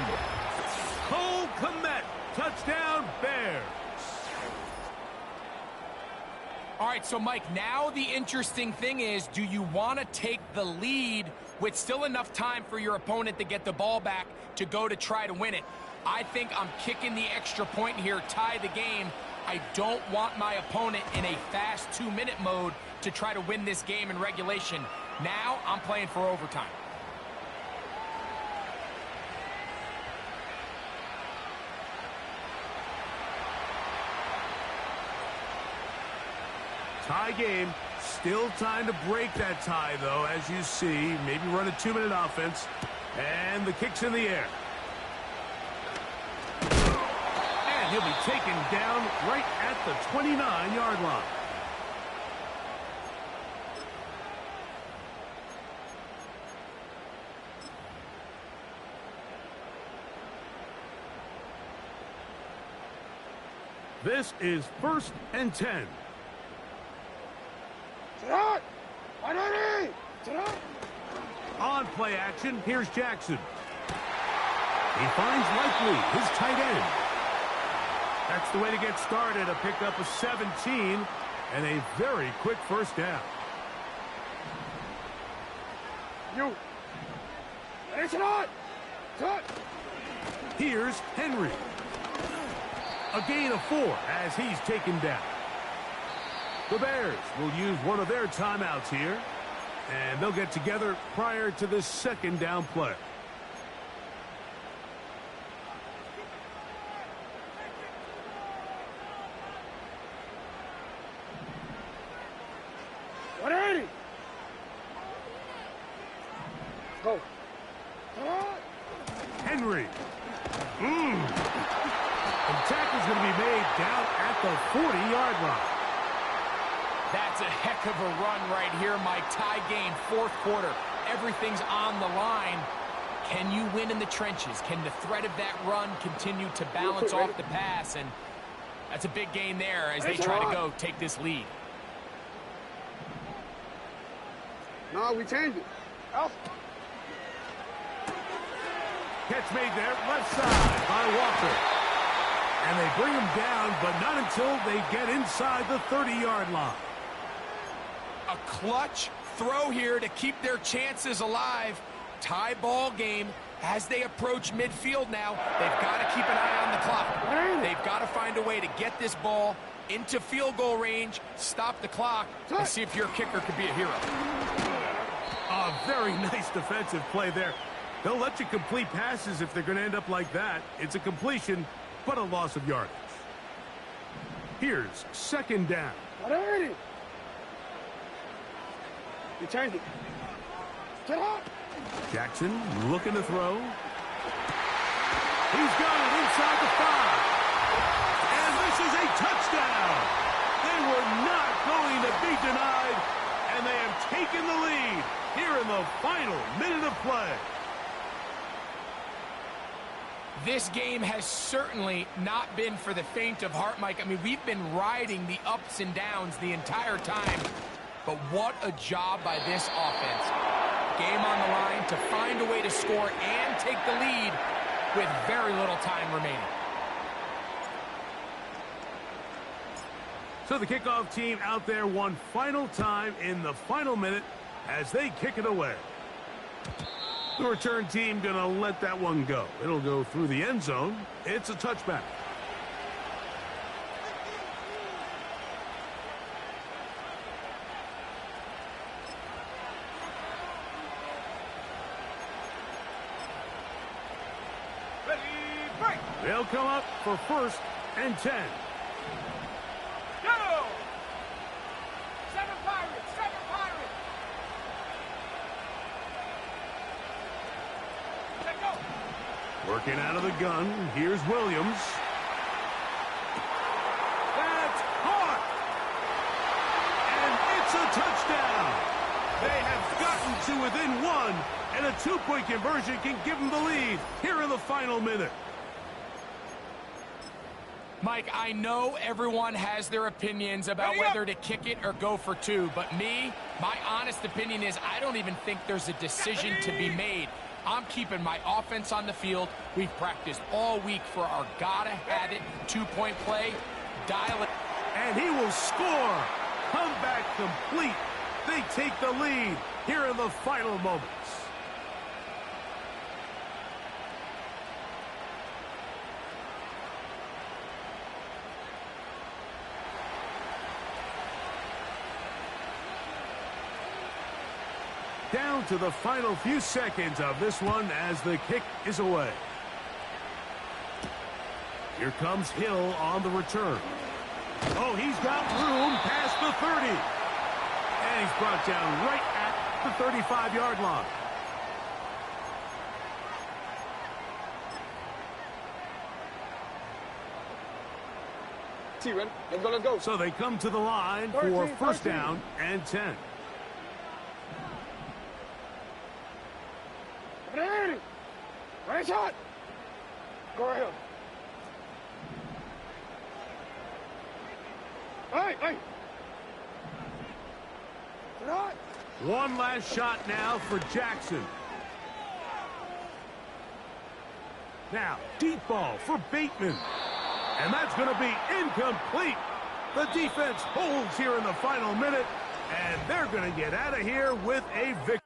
Speaker 1: Cole Kmet. Touchdown, Bears.
Speaker 3: All right, so Mike, now the interesting thing is, do you want to take the lead with still enough time for your opponent to get the ball back to go to try to win it? I think I'm kicking the extra point here, tie the game. I don't want my opponent in a fast 2-minute mode to try to win this game in regulation. Now I'm playing for overtime.
Speaker 1: Tie game. Still time to break that tie, though, as you see. Maybe run a 2-minute offense. And the kick's in the air. And he'll be taken down right at the 29-yard line. This is 1st and 10. On play action, here's Jackson. He finds Likely, his tight end. That's the way to get started, a pickup of 17 and a very quick first down. Here's Henry. A gain of 4 as he's taken down. The Bears will use one of their timeouts here, and they'll get together prior to this second down play.
Speaker 2: Go.
Speaker 1: Henry. And tackle's going to be made down at the 40-yard line.
Speaker 3: That's a heck of a run right here, Mike. Tie game, fourth quarter. Everything's on the line. Can you win in the trenches? Can the threat of that run continue to balance off the pass? And that's a big gain there as they try to go take this lead.
Speaker 2: No, we changed it.
Speaker 1: Catch made there, left side by Walker. And they bring him down, but not until they get inside the 30-yard line.
Speaker 3: A clutch throw here to keep their chances alive. Tie ball game as they approach midfield now. They've got to keep an eye on the clock. They've got to find a way to get this ball into field goal range, stop the clock, and see if your kicker could be a hero.
Speaker 1: A very nice defensive play there. They'll let you complete passes if they're going to end up like that. It's a completion, but a loss of yardage.
Speaker 2: You changed it. Get hot.
Speaker 1: Jackson looking to throw. He's got it inside the 5. And this is a touchdown. They were not going to be denied, and they have taken the lead here in the final minute of play.
Speaker 3: This game has certainly not been for the faint of heart, Mike. I mean, we've been riding the ups and downs the entire time, but what a job by this offense. Game on the line to find a way to score and take the lead with very little time remaining.
Speaker 1: So the kickoff team out there one final time in the final minute as they kick it away. The return team going to let that one go. It'll go through the end zone. It's a touchback. They'll come up for 1st and 10.
Speaker 2: Go! Seven Pirates! Seven Pirates! Let go!
Speaker 1: Working out of the gun. Here's Williams. That's caught! And it's a touchdown! They have gotten to within 1, and a 2-point conversion can give them the lead here in the final minute.
Speaker 3: Mike, I know everyone has their opinions about whether to kick it or go for 2, but me, my honest opinion is I don't even think there's a decision to be made. I'm keeping my offense on the field. We've practiced all week for our gotta-have-it 2-point play. Dial it.
Speaker 1: And he will score. Comeback complete. They take the lead here in the final moments. Down to the final few seconds of this one as the kick is away. Here comes Hill on the return. Oh, he's got room past the 30. And he's brought down right at the 35-yard line.
Speaker 2: T, ready? Let's go.
Speaker 1: So they come to the line for 1st down and 10.
Speaker 2: Ready? Right shot. Go ahead. Hey. Get hot.
Speaker 1: One last shot now for Jackson. Now, deep ball for Bateman. And that's going to be incomplete. The defense holds here in the final minute, and they're going to get out of here with a victory.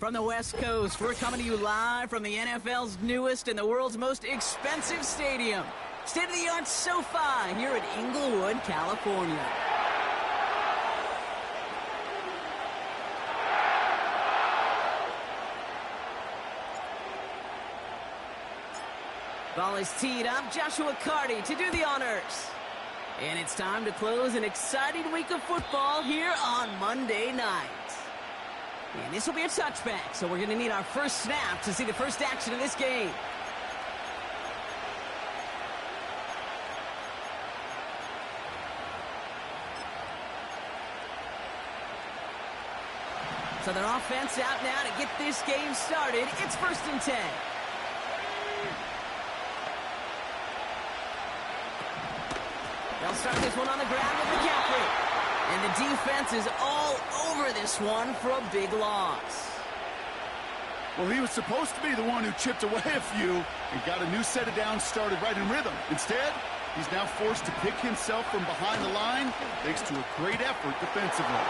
Speaker 4: From the West Coast, we're coming to you live from the NFL's newest and the world's most expensive stadium. State-of-the-art SoFi here in Inglewood, California. Ball is teed up. Joshua Carty to do the honors. And it's time to close an exciting week of football here on Monday night. And this will be a touchback, so we're going to need our first snap to see the first action of this game. So their offense out now to get this game started. It's 1st and 10. They'll start this one on the ground with McCaffrey. And the defense is all over this one for a big loss.
Speaker 2: Well, he was supposed to be the one who chipped away a few and got a new set of downs started right in rhythm. Instead, he's now forced to pick himself from behind the line thanks to a great effort defensively.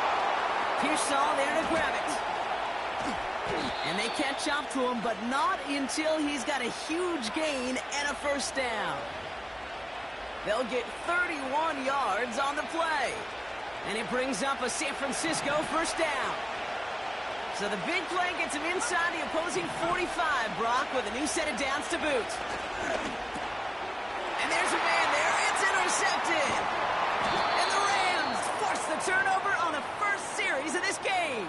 Speaker 4: Pearsall there to grab it. And they catch up to him, but not until he's got a huge gain and a first down. They'll get 31 yards on the play. And it brings up a San Francisco first down. So the big play gets him inside the opposing 45, Brock, with a new set of downs to boot. And there's a man there. It's intercepted. And the Rams force the turnover on the first series of this game.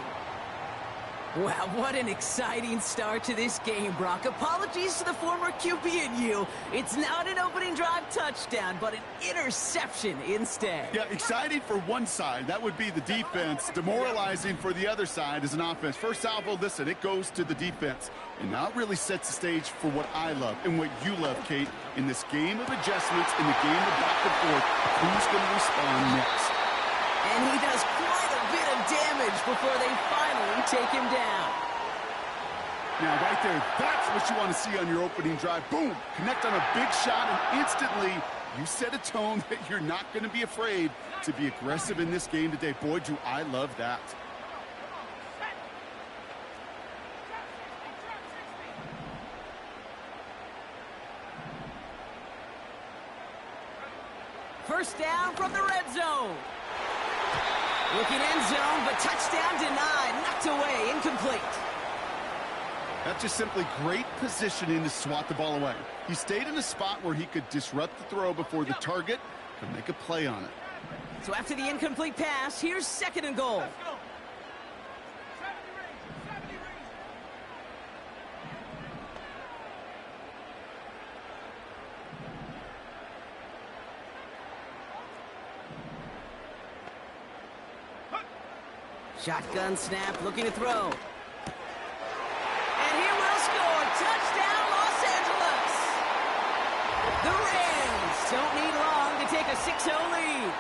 Speaker 4: Wow, what an exciting start to this game, Brock. Apologies to the former QB and you. It's not an opening drive touchdown, but an interception instead.
Speaker 2: Yeah, exciting for one side. That would be the defense. Demoralizing for the other side as an offense. First salvo, listen, it goes to the defense. And now it really sets the stage for what I love and what you love, Kate, in this game of adjustments, in the game of back and forth. Who's going to respond next?
Speaker 4: And he does quite a bit of damage before they finally take him down.
Speaker 2: Now, right there, that's what you want to see on your opening drive. Boom! Connect on a big shot, and instantly you set a tone that you're not going to be afraid to be aggressive in this game today. Boy, do I love that.
Speaker 4: First down from the red zone. Looking end zone, but touchdown denied. Knocked away, incomplete.
Speaker 2: That's just simply great positioning to swat the ball away. He stayed in a spot where he could disrupt the throw before the target could make a play on it.
Speaker 4: So after the incomplete pass, here's 2nd and goal. Shotgun snap, looking to throw. And he will score. Touchdown, Los Angeles. The Rams don't need long to take a 6-0 lead.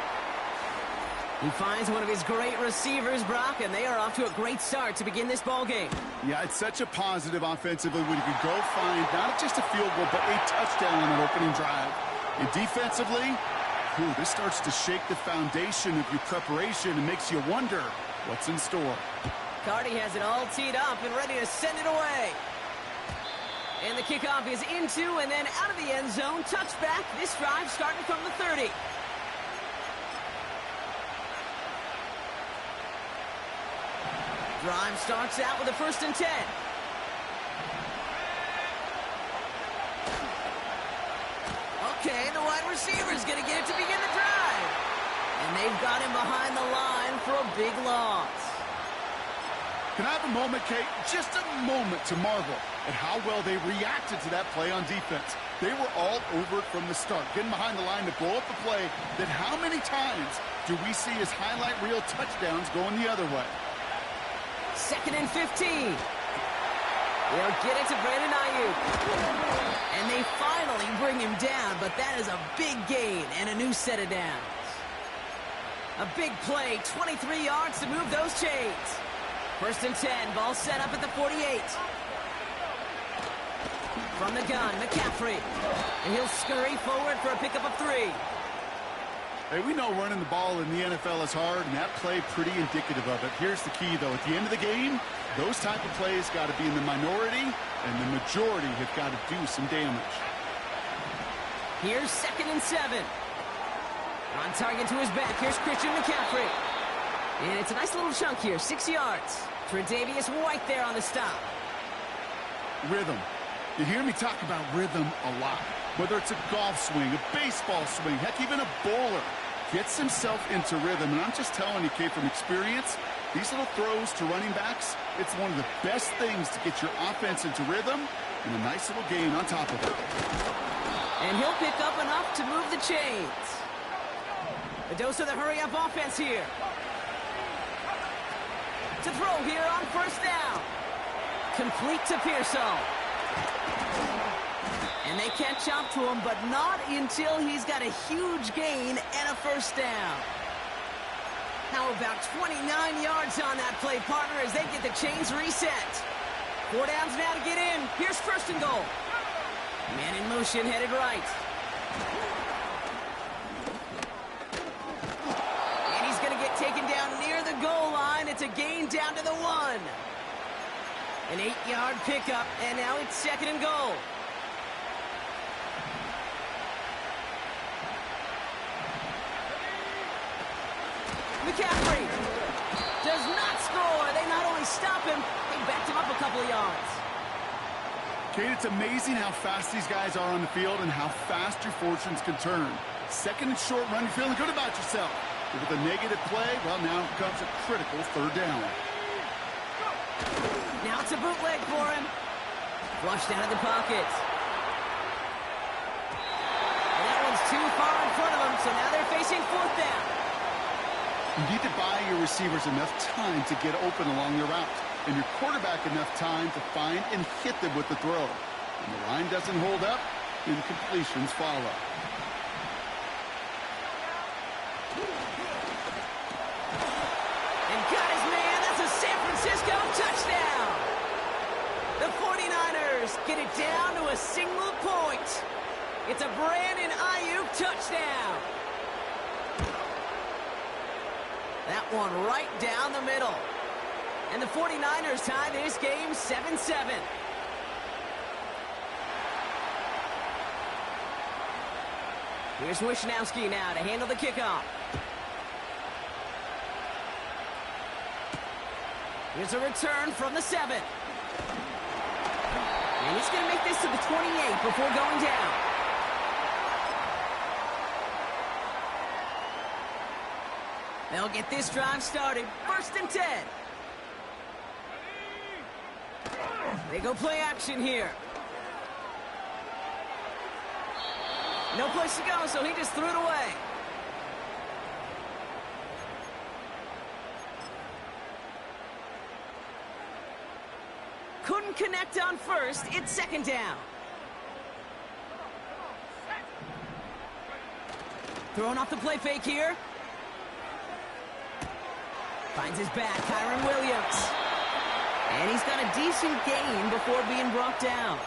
Speaker 4: He finds one of his great receivers, Brock, and they are off to a great start to begin this ball game.
Speaker 2: Yeah, it's such a positive offensively when you can go find not just a field goal, but a touchdown on an opening drive. And defensively, this starts to shake the foundation of your preparation and makes you wonder what's in store.
Speaker 4: Carty has it all teed up and ready to send it away. And the kickoff is into and then out of the end zone. Touchback. This drive starting from the 30. Drive starts out with a 1st and 10. Okay, the wide receiver's going to get it to begin the drive. And they've got him behind the line for a big loss.
Speaker 2: Can I have a moment, Kate? Just a moment to marvel at how well they reacted to that play on defense. They were all over it from the start, getting behind the line to blow up the play that how many times do we see as highlight reel touchdowns going the other way?
Speaker 4: 2nd and 15. They'll get it to Brandon Ayuk. And they finally bring him down, but that is a big gain and a new set of downs. A big play, 23 yards to move those chains. 1st and 10, ball set up at the 48. From the gun, McCaffrey. And he'll scurry forward for a pickup of 3.
Speaker 2: Hey, we know running the ball in the NFL is hard, and that play pretty indicative of it. Here's the key, though. At the end of the game, Those type of plays got to be in the minority, and the majority have got to do some damage.
Speaker 4: Here's 2nd and 7. On target to his back. Here's Christian McCaffrey. And it's a nice little chunk here, 6 yards. Tre'Davious White there on the stop.
Speaker 2: Rhythm. You hear me talk about rhythm a lot. Whether it's a golf swing, a baseball swing, heck, even a bowler gets himself into rhythm. And I'm just telling you, Kate, from experience, these little throws to running backs, it's one of the best things to get your offense into rhythm and a nice little gain on top of it.
Speaker 4: And he'll pick up enough to move the chains. A dose of the hurry-up offense here. To throw here on 1st down. Complete to Pearsall. And they catch up to him, but not until he's got a huge gain and a 1st down. How about 29 yards on that play, partner, as they get the chains reset. 4 downs now to get in. Here's 1st and goal. Man in motion, headed right. And he's going to get taken down near the goal line. It's a gain down to the 1. An 8-yard pickup, and now it's 2nd and goal. McCaffrey does not score. They not only stop him, they backed him up a couple of yards.
Speaker 2: Kate, it's amazing how fast these guys are on the field and how fast your fortunes can turn. 2nd and short run, you're feeling good about yourself. But with a negative play, well, now comes a critical 3rd down.
Speaker 4: Now it's a bootleg for him. Flushed out of the pocket. And that one's too far in front of him, so now they're facing 4th down.
Speaker 2: You need to buy your receivers enough time to get open along their route, and your quarterback enough time to find and hit them with the throw. When the line doesn't hold up, incompletions follow.
Speaker 4: And got his man. That's a San Francisco touchdown. The 49ers get it down to a single point. It's a Brandon Ayuk touchdown. That one right down the middle. And the 49ers tie this game 7-7. Here's Wishnowski now to handle the kickoff. Here's a return from the 7. And he's going to make this to the 28 before going down. They'll get this drive started. 1st and 10. They go play action here. No place to go, so he just threw it away. Couldn't connect on 1st. It's 2nd down. Throwing off the play fake here. Finds his back, Kyron Williams. And he's got a decent gain before being brought down.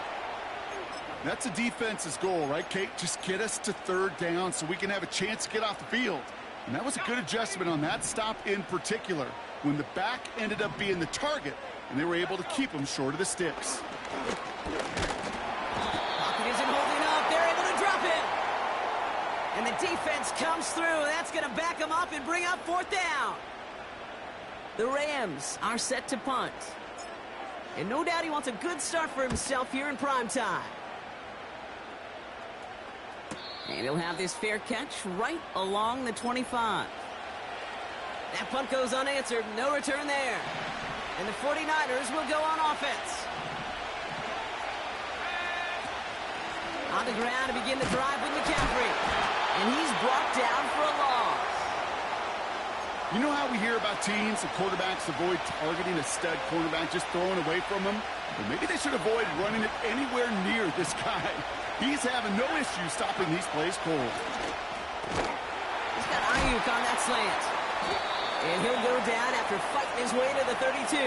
Speaker 2: That's a defense's goal, right, Kate? Just get us to 3rd down so we can have a chance to get off the field. And that was a good adjustment on that stop in particular, when the back ended up being the target, and they were able to keep him short of the sticks.
Speaker 4: Pocket isn't holding up. They're able to drop it. And the defense comes through. That's going to back him up and bring up 4th down. The Rams are set to punt. And no doubt he wants a good start for himself here in prime time. And he'll have this fair catch right along the 25. That punt goes unanswered. No return there. And the 49ers will go on offense. On the ground to begin the drive with McCaffrey. And he's brought down for a loss.
Speaker 2: You know how we hear about teams and quarterbacks avoid targeting a stud cornerback, just throwing away from him? Well, maybe they should avoid running it anywhere near this guy. He's having no issue stopping these plays cold.
Speaker 4: He's got Ayuk on that slant. And he'll go down after fighting his way to the 32.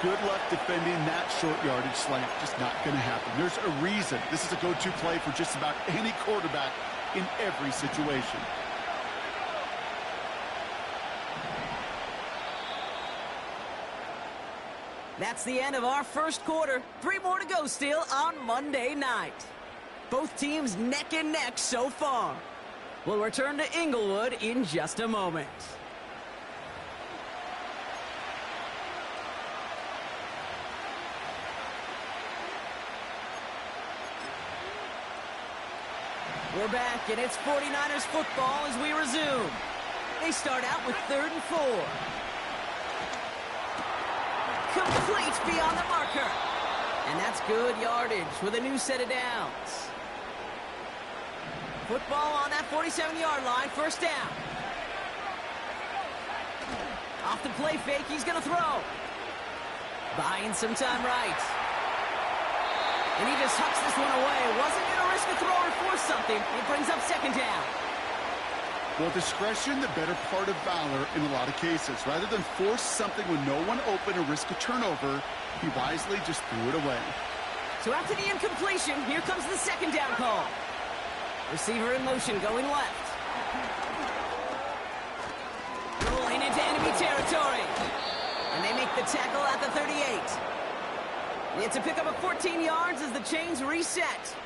Speaker 2: Good luck defending that short yardage slant. Just not going to happen. There's a reason this is a go-to play for just about any quarterback in every situation.
Speaker 4: That's the end of our first quarter. 3 more to go still on Monday night. Both teams neck and neck so far. We'll return to Inglewood in just a moment. We're back, and it's 49ers football as we resume. They start out with 3rd and 4. Complete beyond the marker. And that's good yardage with a new set of downs. Football on that 47-yard line, first down. Off the play fake, he's going to throw. Buying some time right. And he just hucks this one away. Wasn't going to risk a throw or force something. It brings up 2nd down.
Speaker 2: Well, discretion, the better part of valor in a lot of cases. Rather than force something with no one open or risk a turnover, he wisely just threw it away.
Speaker 4: So after the incompletion, here comes the 2nd down call. Receiver in motion, going left. Rolling into enemy territory. And they make the tackle at the 38. It's a pickup of 14 yards as the chains reset.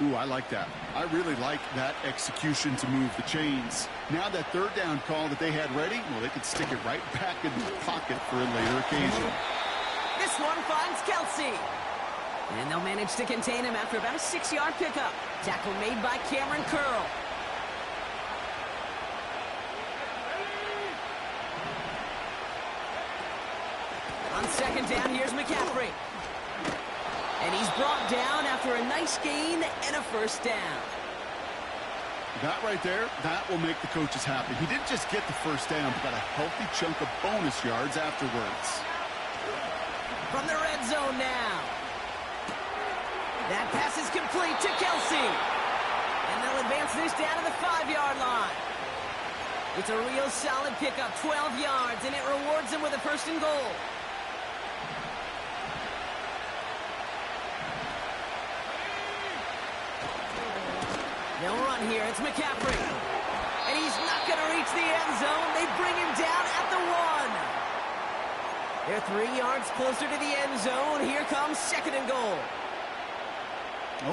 Speaker 2: Ooh, I like that. I really like that execution to move the chains. Now that 3rd down call that they had ready, well, they could stick it right back in the pocket for a later occasion.
Speaker 4: This one finds Kelsey. And they'll manage to contain him after about a 6-yard pickup. Tackle made by Cameron Curl. On 2nd down, here's McCaffrey. And he's brought down after a nice gain and a first down.
Speaker 2: That right there, that will make the coaches happy. He didn't just get the first down, but got a healthy chunk of bonus yards afterwards.
Speaker 4: From the red zone now. That pass is complete to Kelsey. And they'll advance this down to the 5-yard line. It's a real solid pickup, 12 yards, and it rewards them with a 1st and goal. They'll run here. It's McCaffrey. And he's not going to reach the end zone. They bring him down at the 1. They're 3 yards closer to the end zone. Here comes 2nd and goal.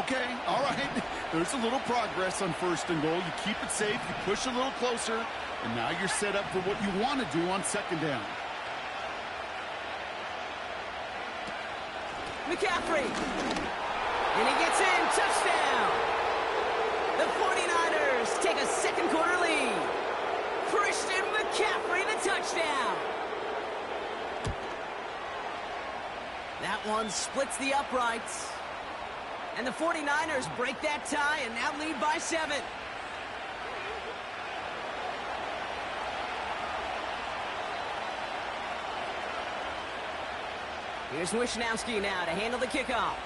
Speaker 2: Okay, all right. There's a little progress on 1st and goal. You keep it safe. You push a little closer. And now you're set up for what you want to do on 2nd down.
Speaker 4: McCaffrey. And he gets in. Touchdown. The 49ers take a 2nd quarter lead. Christian McCaffrey, the touchdown. That one splits the uprights. And the 49ers break that tie and now lead by 7. Here's Wishnowski now to handle the kickoff.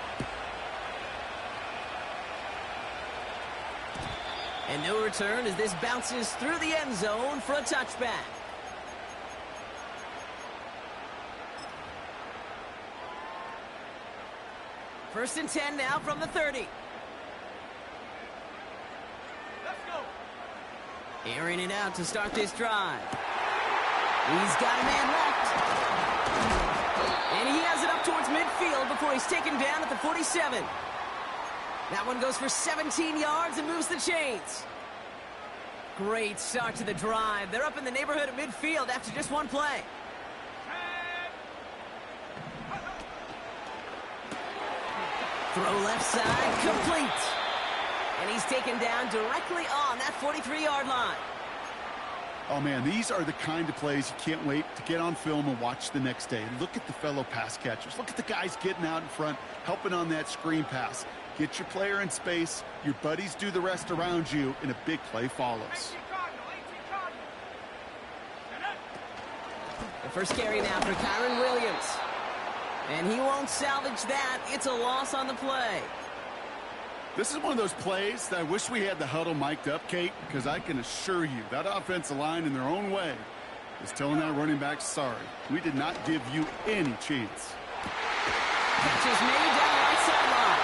Speaker 4: And no return as this bounces through the end zone for a touchback. First and 10 now from the 30. Let's go. Airing it out to start this drive. He's got a man left. And he has it up towards midfield before he's taken down at the 47. That one goes for 17 yards and moves the chains. Great start to the drive. They're up in the neighborhood of midfield after just one play. Throw left side, complete. And he's taken down directly on that 43-yard line.
Speaker 2: Oh, man, these are the kind of plays you can't wait to get on film and watch the next day. Look at the fellow pass catchers. Look at the guys getting out in front, helping on that screen pass. Get your player in space, your buddies do the rest around you, and a big play follows.
Speaker 4: The first carry now for Kyron Williams. And he won't salvage that. It's a loss on the play.
Speaker 2: This is one of those plays that I wish we had the huddle mic'd up, Kate, because I can assure you that offensive line in their own way is telling that running back, sorry, we did not give you any chance.
Speaker 4: Catch is made down the right sideline.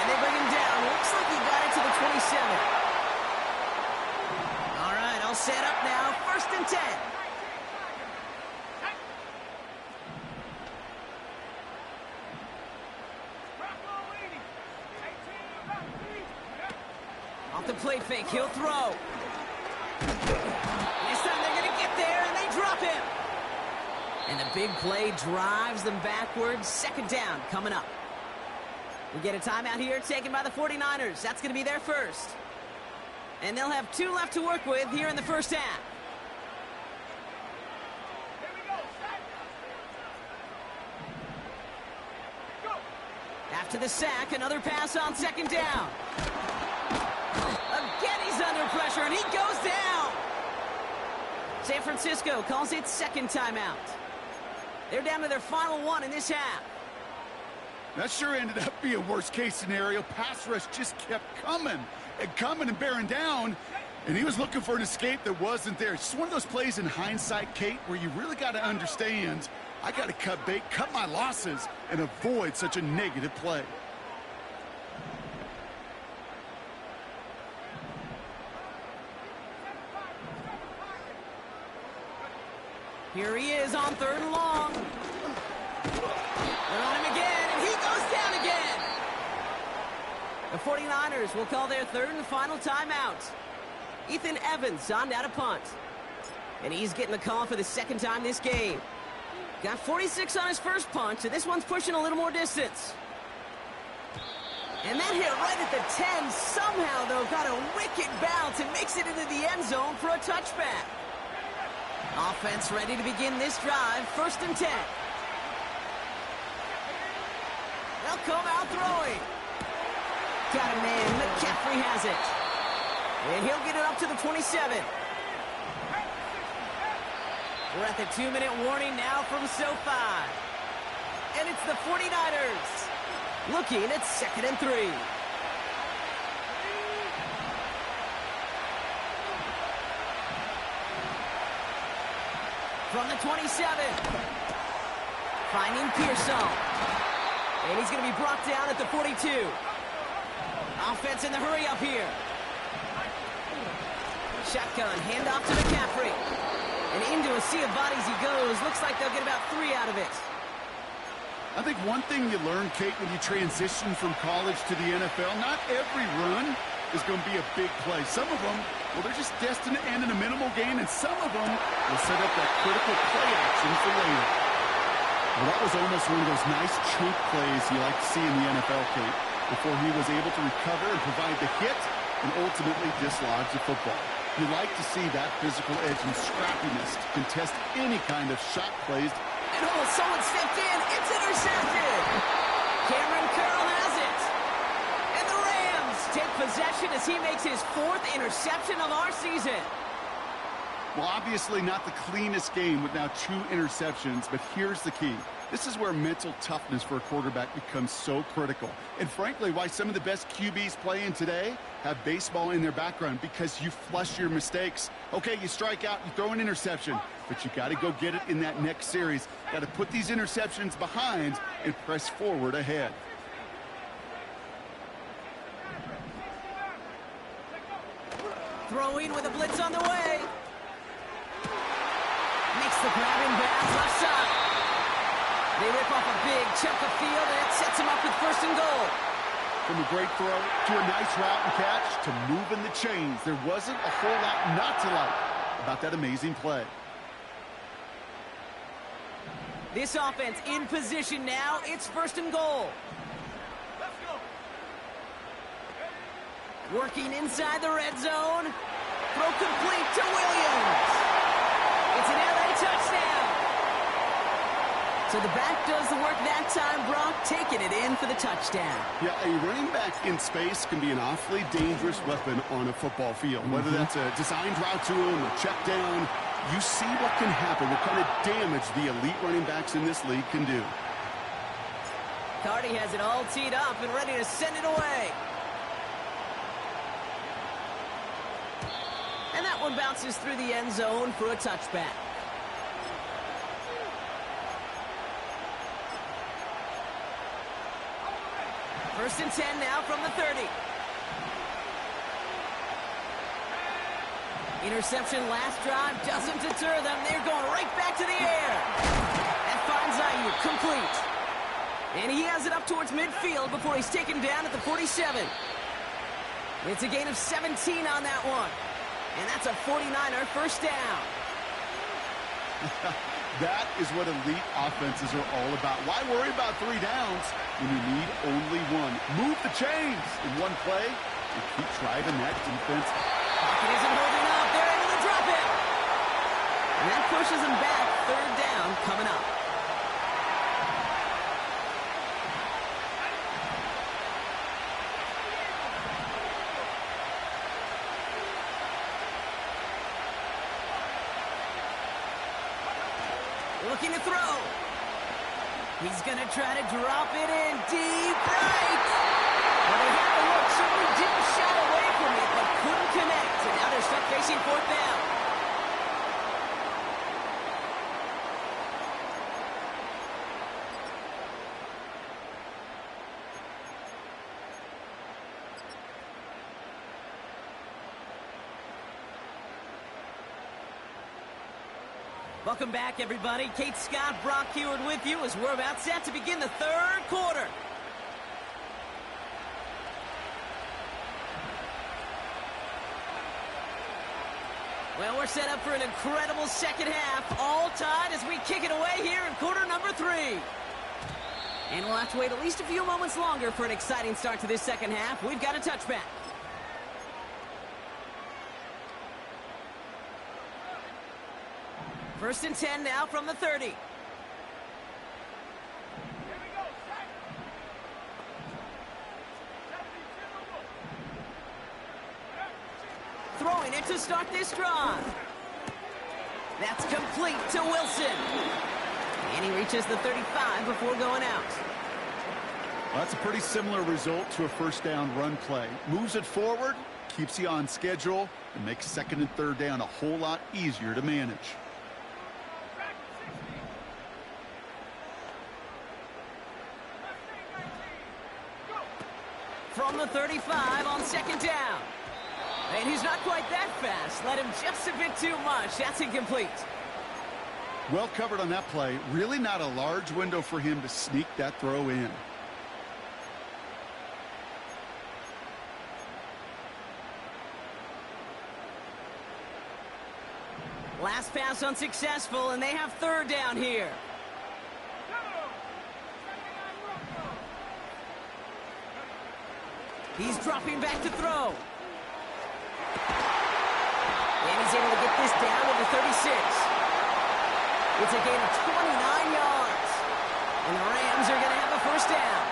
Speaker 4: And they bring him down. Looks like he got it to the 27. All right, all set up now. First and 10. play fake. He'll throw. This time they're going to get there, and they drop him. And the big play drives them backwards. Second down coming up. We get a timeout here taken by the 49ers. That's going to be their first. And they'll have 2 left to work with here in the first half. After the sack, another pass on second down. Again, he's under pressure, and he goes down. San Francisco calls it second timeout. They're down to their final 1 in this half.
Speaker 2: That sure ended up being a worst-case scenario. Pass rush just kept coming and bearing down, and he was looking for an escape that wasn't there. It's just one of those plays in hindsight, Kate, where you really got to understand, I got to cut bait, cut my losses, and avoid such a negative play.
Speaker 4: Here he is on 3rd and long. They're on him again, and he goes down again. The 49ers will call their 3rd and final timeout. Ethan Evans on down to punt. And he's getting the call for the 2nd time this game. Got 46 on his first punt, so this one's pushing a little more distance. And that hit right at the 10. Somehow, though, got a wicked bounce and makes it into the end zone for a touchback. Offense ready to begin this drive. 1st and 10. They'll come out throwing. Got a man. McCaffrey has it. And he'll get it up to the 27. We're at the 2-minute warning now from SoFi. And it's the 49ers looking at 2nd and 3. From the 27. Finding Pearson. And he's going to be brought down at the 42. Offense in the hurry up here. Shotgun, handoff to McCaffrey. And into a sea of bodies he goes. Looks like they'll get about 3 out of it.
Speaker 2: I think one thing you learn, Kate, when you transition from college to the NFL, not every run is going to be a big play. Some of them, well, they're just destined to end in a minimal gain, and some of them will set up that critical play action for later. Well, that was almost one of those nice chunk plays you like to see in the NFL, Kate, before he was able to recover and provide the hit and ultimately dislodge the football. You like to see that physical edge and scrappiness to contest any kind of shot plays.
Speaker 4: And someone stepped in. It's intercepted. Cameron Curl has it. And the Rams take possession as he makes his 4th interception of our season.
Speaker 2: Well, obviously not the cleanest game with now 2 interceptions, but here's the key. This is where mental toughness for a quarterback becomes so critical. And frankly, why some of the best QBs playing today have baseball in their background, because you flush your mistakes. Okay, you strike out, you throw an interception, but you got to go get it in that next series. Got to put these interceptions behind and press forward ahead.
Speaker 4: Throwing with a blitz on the way. Makes the grabbing pass left side. They rip off a big chunk of field, and it sets him up with 1st and goal.
Speaker 2: From a great throw to a nice route and catch to moving the chains, there wasn't a whole lot not to like about that amazing play.
Speaker 4: This offense in position now. It's 1st and goal. Working inside the red zone. Throw complete to Williams. It's an LA touchdown. So the back does the work that time, Brock, taking it in for the touchdown.
Speaker 2: Yeah, a running back in space can be an awfully dangerous weapon on a football field. Whether that's a designed route to him, a check down, you see what can happen, what kind of damage the elite running backs in this league can do.
Speaker 4: Cardi has it all teed up and ready to send it away. And that one bounces through the end zone for a touchback. First and 10 now from the 30. Interception last drive doesn't deter them. They're going right back to the air. That finds Ayuk complete. And he has it up towards midfield before he's taken down at the 47. It's a gain of 17 on that one. And that's a 49er first down.
Speaker 2: That is what elite offenses are all about. Why worry about 3 downs when you need only one? Move the chains in one play and keep driving that defense.
Speaker 4: Pocket isn't holding up. They're able to drop it. And that pushes them back. Third down coming up. Looking to throw. He's going to try to drop it in deep right. Well, they had the look. Certainly didn't shy away from it, but couldn't connect. And now they're stuck facing fourth down. Welcome back, everybody. Kate Scott, Brock Heward with you as we're about set to begin the third quarter. Well, we're set up for an incredible second half, all tied as we kick it away here in quarter number 3. And we'll have to wait at least a few moments longer for an exciting start to this second half. We've got a touchback. First and 10 now from the 30. Throwing it to start this drive. That's complete to Wilson. And he reaches the 35 before going out.
Speaker 2: Well, that's a pretty similar result to a first down run play. Moves it forward, keeps you on schedule, and makes second and third down a whole lot easier to manage.
Speaker 4: From the 35 on second down. And he's not quite that fast. Let him just a bit too much. That's incomplete.
Speaker 2: Well covered on that play. Really not a large window for him to sneak that throw in.
Speaker 4: Last pass unsuccessful, and they have third down here. He's dropping back to throw. And he's able to get this down to the 36. It's a gain of 29 yards. And the Rams are going to have a first down.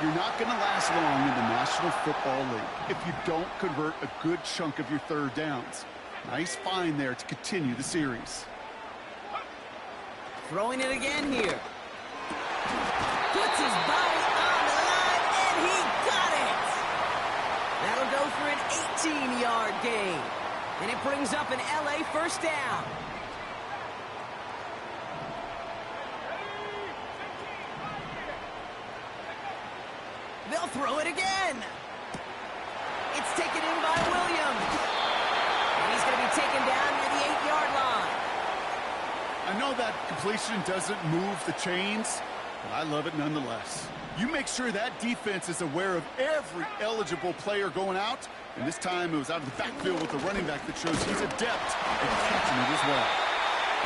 Speaker 2: You're not going to last long in the National Football League if you don't convert a good chunk of your third downs. Nice find there to continue the series.
Speaker 4: Throwing it again here. Puts his body on the line, and he got it. That'll go for an 18-yard gain. And it brings up an LA first down. They'll throw it again. It's taken in by Williams. And he's going to be taken down near the 8-yard line.
Speaker 2: I know that completion doesn't move the chains, but I love it nonetheless. You make sure that defense is aware of every eligible player going out, and this time it was out of the backfield with the running back that shows he's adept at catching it as well.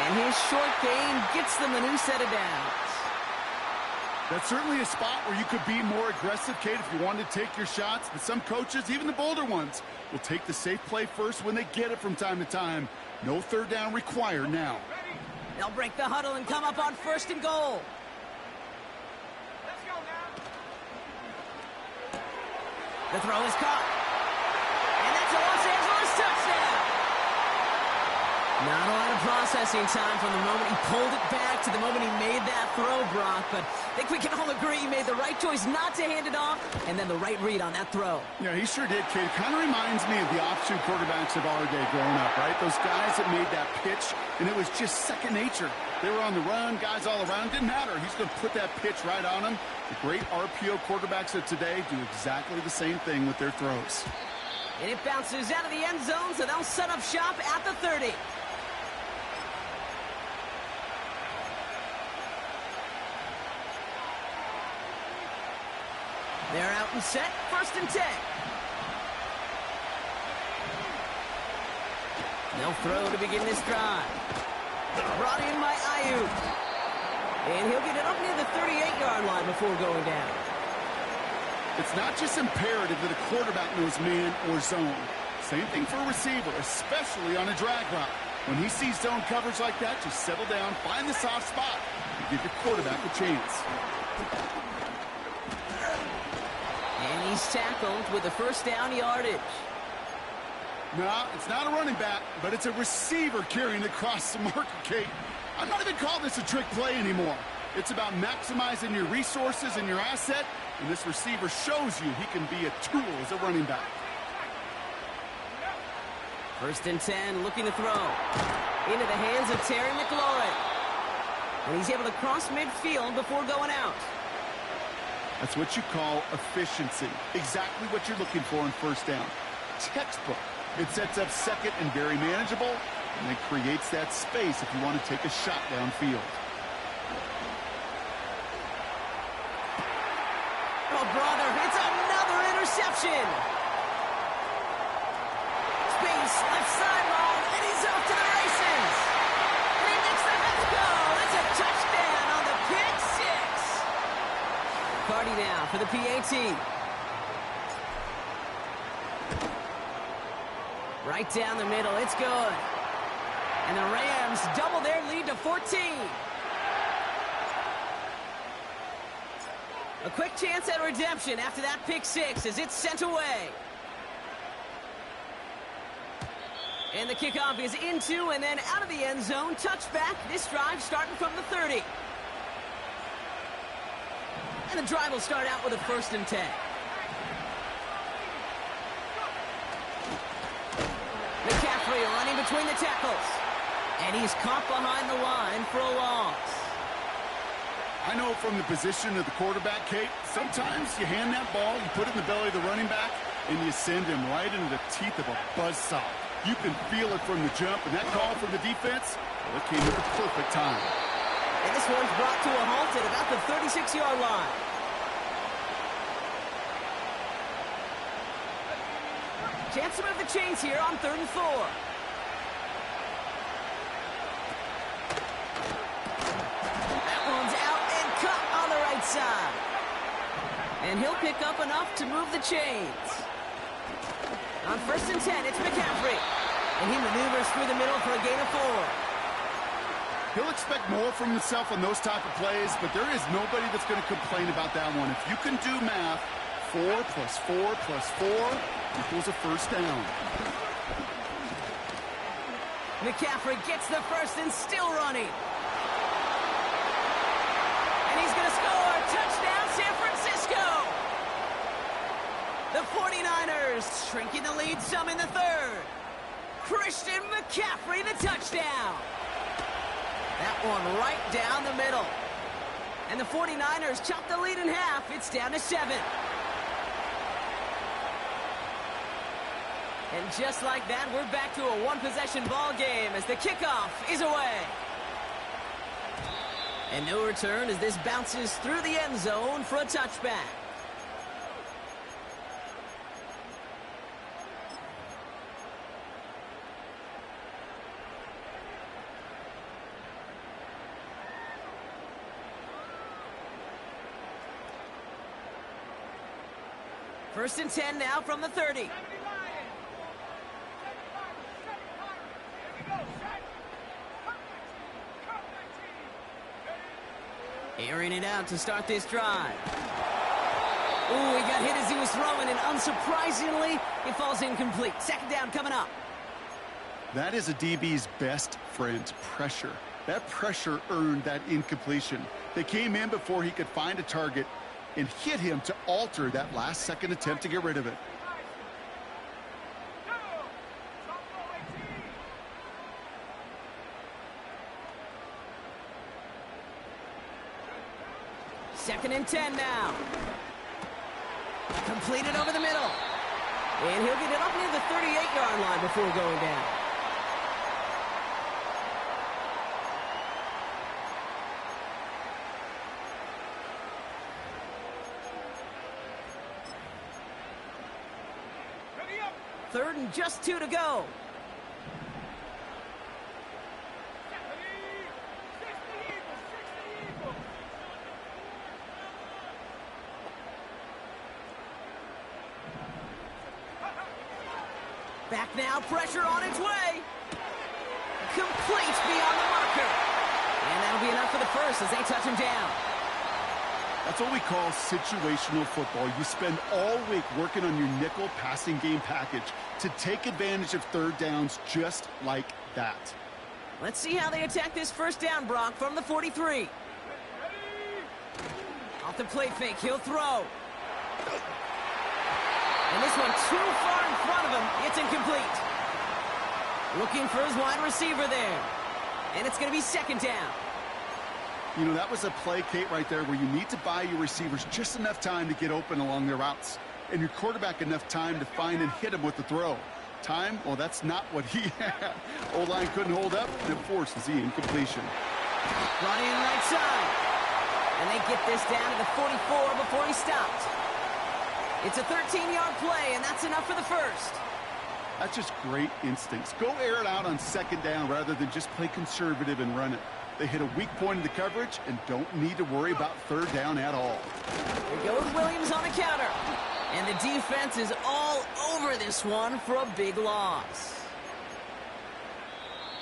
Speaker 4: And his short gain gets them a new set of downs.
Speaker 2: That's certainly a spot where you could be more aggressive, Kate, if you wanted to take your shots. But some coaches, even the bolder ones, will take the safe play first when they get it from time to time. No third down required now.
Speaker 4: They'll break the huddle and come up on first and goal. The throw is caught. And that's a Los Angeles touchdown. Not a lot of processing time from the moment he pulled it back to the moment he made that throw, Brock. But I think we can all agree he made the right choice not to hand it off, and then the right read on that throw.
Speaker 2: Yeah, he sure did, Kate. Kind of reminds me of the offshoot quarterbacks of our day growing up, right? Those guys that made that pitch, and it was just second nature. They were on the run, guys all around. Didn't matter. He's going to put that pitch right on them. The great RPO quarterbacks of today do exactly the same thing with their throws.
Speaker 4: And it bounces out of the end zone, so they'll set up shop at the 30. They're out and set, first and 10. They'll throw to begin this drive. Brought in by Ayuk. And he'll get it up near the 38-yard line before going down.
Speaker 2: It's not just imperative that a quarterback knows man or zone. Same thing for a receiver, especially on a drag route. When he sees zone coverage like that, just settle down, find the soft spot, and give your quarterback a chance.
Speaker 4: And he's tackled with a first down yardage.
Speaker 2: No, it's not a running back, but it's a receiver carrying across the marker, Kate. I'm not even calling this a trick play anymore. It's about maximizing your resources and your asset, and this receiver shows you he can be a tool as a running back.
Speaker 4: 1st and 10, looking to throw. Into the hands of Terry McLaurin. And he's able to cross midfield before going out.
Speaker 2: That's what you call efficiency. Exactly what you're looking for in first down. Textbook. It sets up second and very manageable, and it creates that space if you want to take a shot downfield.
Speaker 4: Oh, brother, it's another interception. Space, left sideline, and he's off to the races. And he makes the let's go. It's a touchdown on the pick six. Cardi now for the PAT. Right down the middle, it's good. And the Rams double their lead to 14. A quick chance at redemption after that pick six as it's sent away. And the kickoff is into and then out of the end zone. Touchback. This drive starting from the 30. And the drive will start out with a 1st and 10. McCaffrey running between the tackles. And he's caught behind the line for a loss.
Speaker 2: I know from the position of the quarterback, Kate, sometimes you hand that ball, you put it in the belly of the running back, and you send him right into the teeth of a buzzsaw. You can feel it from the jump, and that call from the defense, well, it came at the perfect time.
Speaker 4: And this one's brought to a halt at about the 36-yard line. Chance to move the chains here on 3rd and 4. That one's out and cut on the right side. And he'll pick up enough to move the chains. On 1st and 10, it's McCaffrey. And he maneuvers through the middle for a gain of 4.
Speaker 2: He'll expect more from himself on those type of plays, but there is nobody that's going to complain about that one. If you can do math, 4 plus 4 plus 4 equals a first down.
Speaker 4: McCaffrey gets the first and still running. And he's going to score. Touchdown, San Francisco. The 49ers shrinking the lead some in the 3rd. Christian McCaffrey, the touchdown. That one right down the middle. And the 49ers chop the lead in half. It's down to 7. And just like that, we're back to a one-possession ball game as the kickoff is away. And no return as this bounces through the end zone for a touchback. First and 10 now from the 30. Airing it out to start this drive. Ooh, he got hit as he was throwing, and unsurprisingly, it falls incomplete. 2nd down coming up.
Speaker 2: That is a DB's best friend, pressure. That pressure earned that incompletion. They came in before he could find a target and hit him to alter that last-second attempt to get rid of it.
Speaker 4: Second and 10 now. Completed over the middle. And he'll get it up near the 38-yard line before going down. Third and just 2 to go. Back now, pressure on its way. Complete beyond the marker. And that'll be enough for the first as they touch him down.
Speaker 2: That's what we call situational football. You spend all week working on your nickel passing game package to take advantage of third downs just like that.
Speaker 4: Let's see how they attack this first down, Brock, from the 43. Off the play fake, he'll throw. And this one too far in front of him. It's incomplete. Looking for his wide receiver there. And it's going to be second down.
Speaker 2: You know, that was a play, Kate, right there where you need to buy your receivers just enough time to get open along their routes. And your quarterback enough time to find and hit him with the throw. Time, well, that's not what he had. O-line couldn't hold up, and it forces the incompletion.
Speaker 4: Brought in right side. And they get this down to the 44 before he stopped. It's a 13-yard play, and that's enough for the first.
Speaker 2: That's just great instincts. Go air it out on second down rather than just play conservative and run it. They hit a weak point in the coverage and don't need to worry about third down at all.
Speaker 4: There goes Williams on a counter. And the defense is all over this one for a big loss.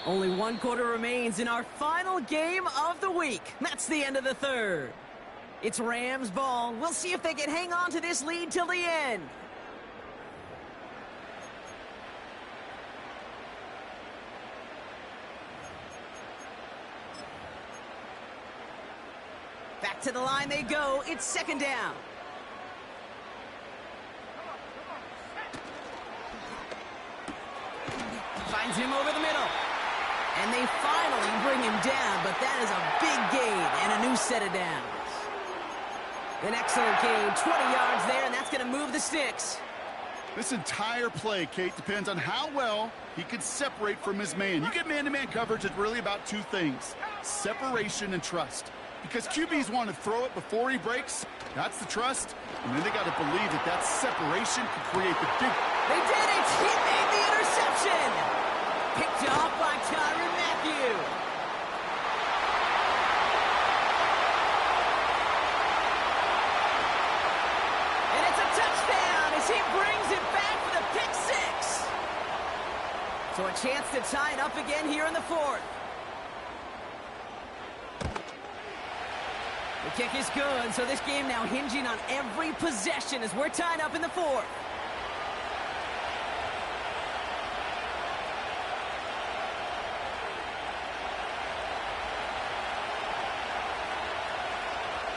Speaker 4: Only one quarter remains in our final game of the week. That's the end of the third. It's Rams ball. We'll see if they can hang on to this lead till the end. Back to the line they go. It's second down. Finds him over the middle. And they finally bring him down, but that is a big gain and a new set of downs. An excellent gain, 20 yards there, and that's going to move the sticks.
Speaker 2: This entire play, Kate, depends on how well he can separate from his man. You get man-to-man coverage, it's really about two things, separation and trust. Because QBs want to throw it before he breaks, that's the trust, and then they got to believe that that separation can create the big...
Speaker 4: They did it! He made the interception! Picked off by Tyrann Mathieu. And it's a touchdown as he brings it back for the pick six. So a chance to tie it up again here in the fourth. The kick is good, so this game now hinging on every possession as we're tied up in the fourth.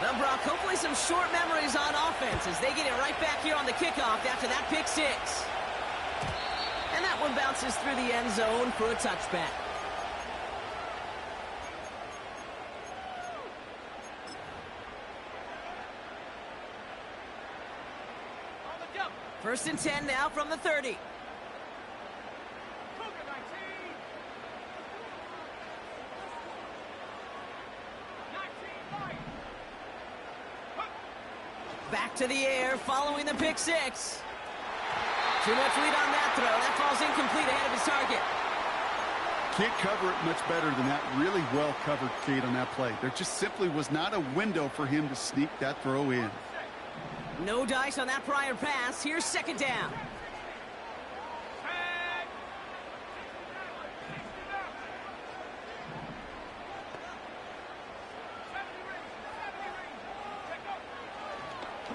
Speaker 4: Well, Brock, hopefully some short memories on offense as they get it right back here on the kickoff after that pick six. And that one bounces through the end zone for a touchback. First and 10 now from the 30. Back to the air following the pick six. Too much lead on that throw. That falls incomplete ahead of his target.
Speaker 2: Can't cover it much better than that. Really well covered, Kate, on that play. There just simply was not a window for him to sneak that throw in.
Speaker 4: No dice on that prior pass. Here's second down.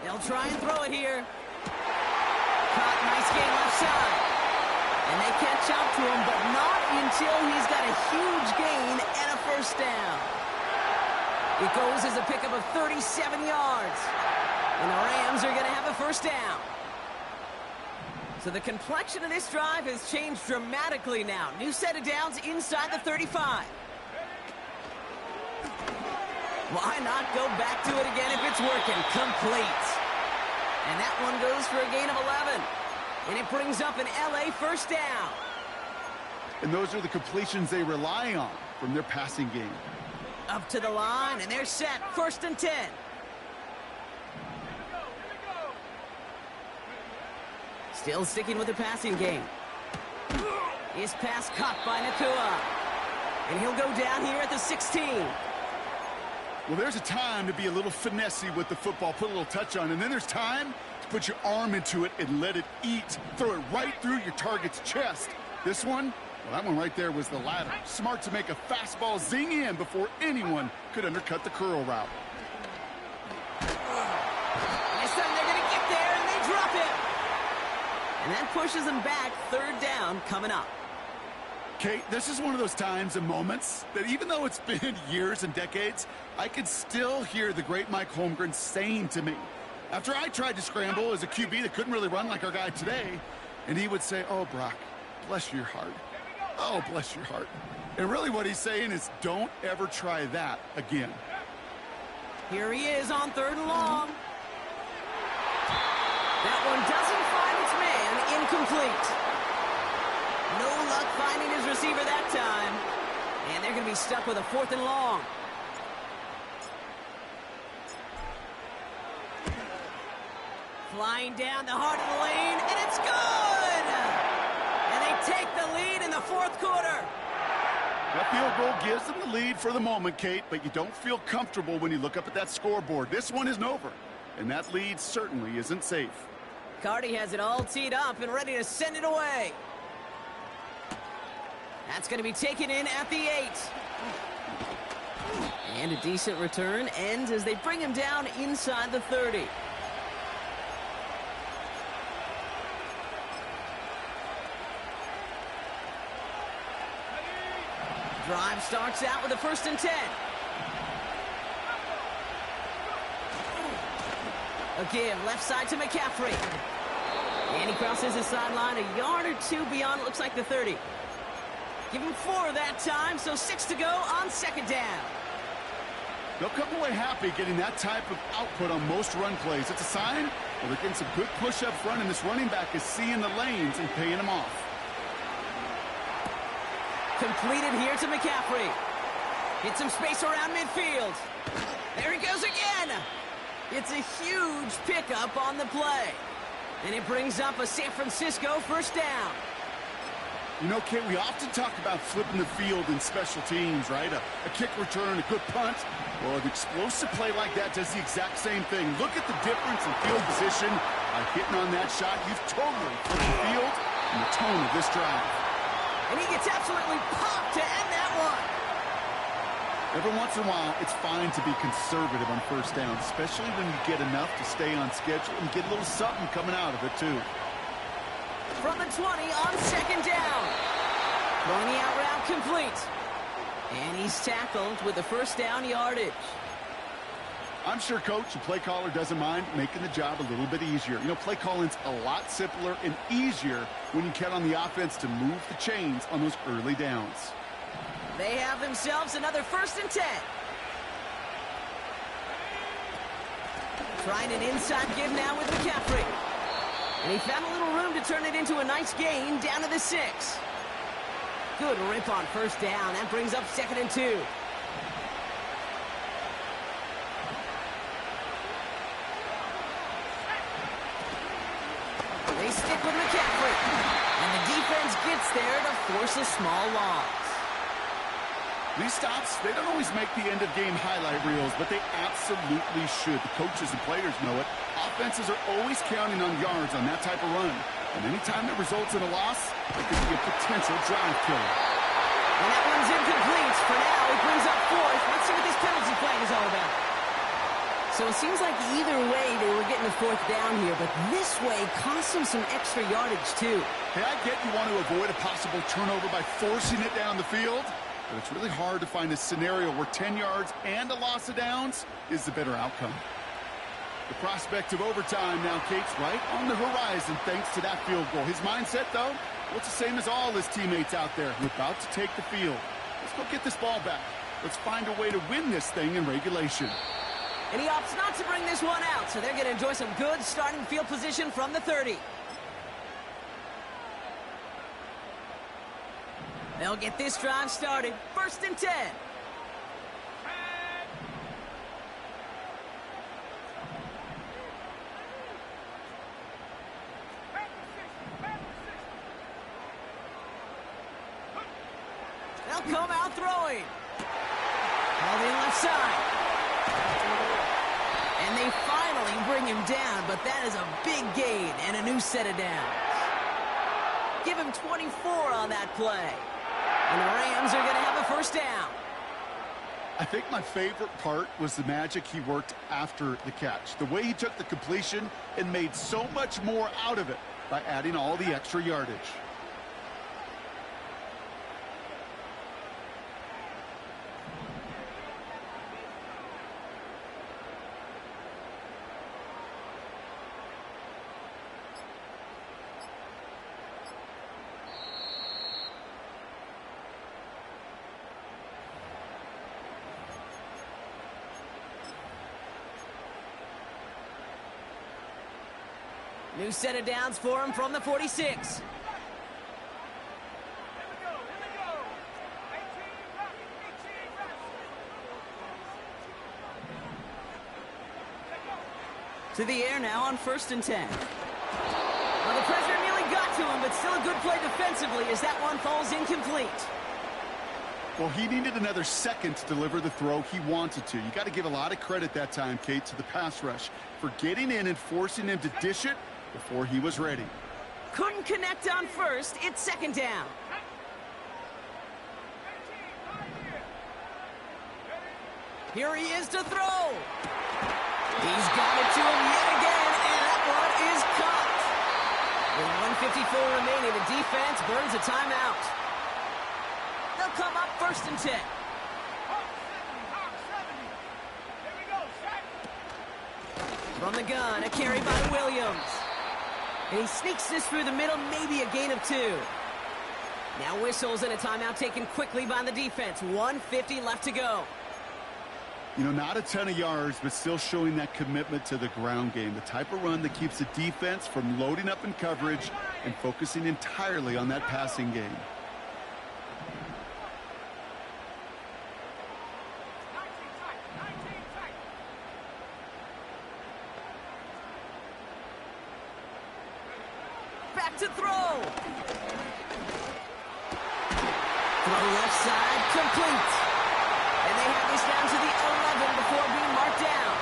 Speaker 4: They'll try and throw it here. Caught, nice game left side. And they catch up to him, but not until he's got a huge gain and a first down. It goes as a pickup of 37 yards. And the Rams are going to have a first down. So the complexion of this drive has changed dramatically now. New set of downs inside the 35. Why not go back to it again if it's working? Complete. And that one goes for a gain of 11. And it brings up an LA first down.
Speaker 2: And those are the completions they rely on from their passing game.
Speaker 4: Up to the line, and they're set. First and 10. Still sticking with the passing game. His pass caught by Nakua. And he'll go down here at the 16.
Speaker 2: Well, there's a time to be a little finessey with the football, put a little touch on, and then there's time to put your arm into it and let it eat. Throw it right through your target's chest. This one, well, that one right there was the latter. Smart to make a fastball zing in before anyone could undercut the curl route.
Speaker 4: This time they're going to get there, and they drop him. And that pushes them back. Third down coming up.
Speaker 2: Kate, this is one of those times and moments that even though it's been years and decades, I can still hear the great Mike Holmgren saying to me, after I tried to scramble as a QB that couldn't really run like our guy today, and he would say, "Oh, Brock, bless your heart. Oh, bless your heart." And really what he's saying is, don't ever try that again.
Speaker 4: Here he is on 3rd and long. That one doesn't find its man. Incomplete. No luck finding his receiver that time. And they're going to be stuck with a 4th and long. Flying down the heart of the lane, and it's good! And they take the lead in the 4th quarter.
Speaker 2: That field goal gives them the lead for the moment, Kate, but you don't feel comfortable when you look up at that scoreboard. This one isn't over, and that lead certainly isn't safe.
Speaker 4: Carty has it all teed up and ready to send it away. That's going to be taken in at the 8. And a decent return ends as they bring him down inside the 30. Drive starts out with a 1st and 10. Again, left side to McCaffrey. And he crosses the sideline a yard or 2 beyond, it looks like the 30. Give him 4 that time, so 6 to go on 2nd down.
Speaker 2: They'll come away happy getting that type of output on most run plays. It's a sign that they're getting some good push up front, and this running back is seeing the lanes and paying them off.
Speaker 4: Completed here to McCaffrey. Hit some space around midfield. There he goes again. It's a huge pickup on the play. And it brings up a San Francisco 1st down.
Speaker 2: You know, Kate, we often talk about flipping the field in special teams, right? A kick return, a good punt. Well, an explosive play like that does the exact same thing. Look at the difference in field position. By hitting on that shot, you've totally flipped the field and the tone of this drive.
Speaker 4: And he gets absolutely popped to end that one.
Speaker 2: Every once in a while, it's fine to be conservative on 1st down, especially when you get enough to stay on schedule and get a little something coming out of it, too.
Speaker 4: From the 20 on 2nd down. Throwing the out route complete. And he's tackled with the 1st down yardage.
Speaker 2: I'm sure coach and play caller doesn't mind making the job a little bit easier. You know, play calling's a lot simpler and easier when you count on the offense to move the chains on those early downs.
Speaker 4: They have themselves another 1st and 10. Trying an inside give now with McCaffrey. And he found a little room to turn it into a nice gain down to the 6. Good rip on 1st down. That brings up 2nd and 2. They stick with McCaffrey. And the defense gets there to force a small loss.
Speaker 2: These stops, they don't always make the end-of-game highlight reels, but they absolutely should. The coaches and players know it. Offenses are always counting on yards on that type of run. And anytime that results in a loss, it could be a potential drive killer.
Speaker 4: And that one's incomplete. For now, it brings up 4th. Let's see what this penalty flag is all about. So it seems like either way they were getting the 4th down here, but this way cost them some extra yardage, too.
Speaker 2: Hey, I get you want to avoid a possible turnover by forcing it down the field, but it's really hard to find a scenario where 10 yards and a loss of downs is the better outcome. The prospect of overtime now, Kate's right on the horizon thanks to that field goal. His mindset, though, well, it's the same as all his teammates out there. We're about to take the field. Let's go get this ball back. Let's find a way to win this thing in regulation.
Speaker 4: And he opts not to bring this one out, so they're going to enjoy some good starting field position from the 30. They'll get this drive started. 1st and 10. They'll come out throwing. Held in left side. And they finally bring him down, but that is a big gain and a new set of downs. Give him 24 on that play. And the Rams are going to have a first down.
Speaker 2: I think my favorite part was the magic he worked after the catch. The way he took the completion and made so much more out of it by adding all the extra yardage.
Speaker 4: New set of downs for him from the 46. To the air now on 1st and 10. Well, the pressure nearly got to him, but still a good play defensively as that one falls incomplete.
Speaker 2: Well, he needed another second to deliver the throw he wanted to. You got to give a lot of credit that time, Kate, to the pass rush for getting in and forcing him to dish it before he was ready.
Speaker 4: Couldn't connect on 1st. It's 2nd down. Here he is to throw. He's got it to him yet again, and that one is caught. With 1:54 remaining, the defense burns a timeout. They'll come up 1st and 10. From the gun, a carry by Williams. And he sneaks this through the middle, maybe a gain of 2. Now whistles and a timeout taken quickly by the defense. 1:50 left to go.
Speaker 2: You know, not a ton of yards, but still showing that commitment to the ground game. The type of run that keeps the defense from loading up in coverage and focusing entirely on that passing game.
Speaker 4: Back to throw. Throw left side, complete. And they have this down to the 11 before being marked down.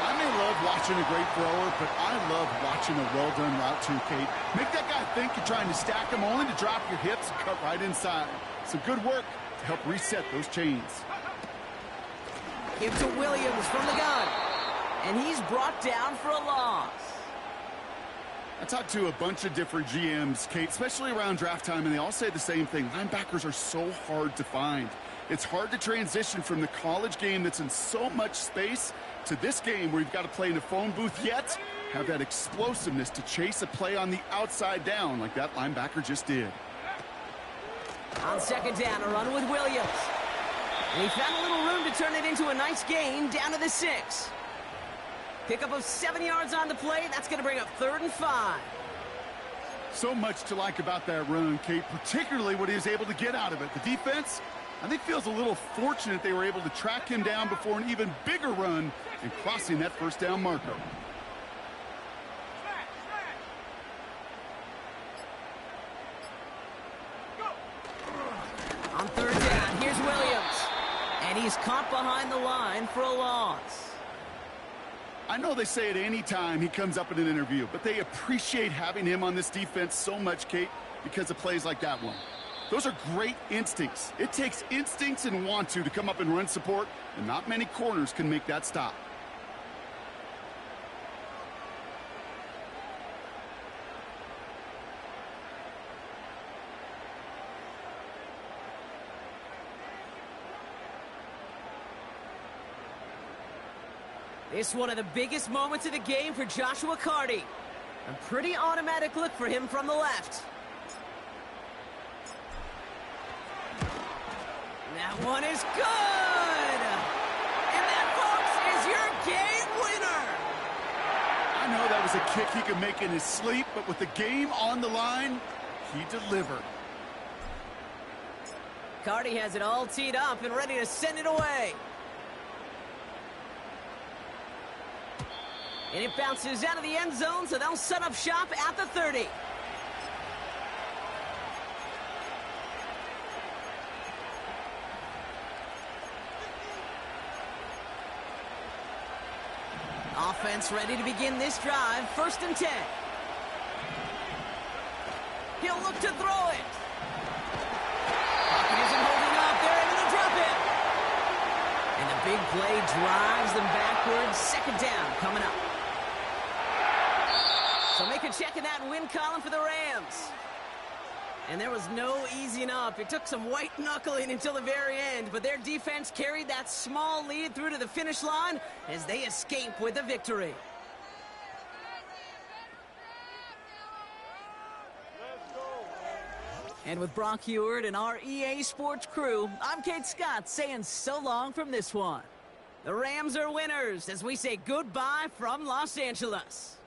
Speaker 2: I may love watching a great thrower, but I love watching a well-done route too, Kate. Make that guy think you're trying to stack him, only to drop your hips and cut right inside. Some good work to help reset those chains.
Speaker 4: Give to Williams from the gun. And he's brought down for a loss.
Speaker 2: I talked to a bunch of different GMs, Kate, especially around draft time, and they all say the same thing. Linebackers are so hard to find. It's hard to transition from the college game that's in so much space to this game where you've got to play in a phone booth, yet have that explosiveness to chase a play on the outside down like that linebacker just did.
Speaker 4: On 2nd down, a run with Williams. And he found a little room to turn it into a nice gain down to the 6. Pickup of 7 yards on the play. That's going to bring up 3rd and 5.
Speaker 2: So much to like about that run, Kate, particularly what he was able to get out of it. The defense, I think, feels a little fortunate they were able to track him down before an even bigger run and crossing that 1st down marker.
Speaker 4: On 3rd down, here's Williams. And he's caught behind the line for a loss.
Speaker 2: I know they say it any time he comes up in an interview, but they appreciate having him on this defense so much, Kate, because of plays like that one. Those are great instincts. It takes instincts and want to come up and run support, and not many corners can make that stop.
Speaker 4: It's one of the biggest moments of the game for Joshua Carty. A pretty automatic look for him from the left. That one is good! And that, folks, is your game winner!
Speaker 2: I know that was a kick he could make in his sleep, but with the game on the line, he delivered.
Speaker 4: Carty has it all teed up and ready to send it away. And it bounces out of the end zone, so they'll set up shop at the 30. offense ready to begin this drive. 1st and 10. He'll look to throw it. Pocket isn't holding up. They're able to drop it. And the big play drives them backwards. 2nd down coming up. So make a check in that win column for the Rams. And there was no easing up. It took some white knuckling until the very end, but their defense carried that small lead through to the finish line as they escape with a victory. And with Brock Heward and our EA Sports crew, I'm Kate Scott saying so long from this one. The Rams are winners as we say goodbye from Los Angeles.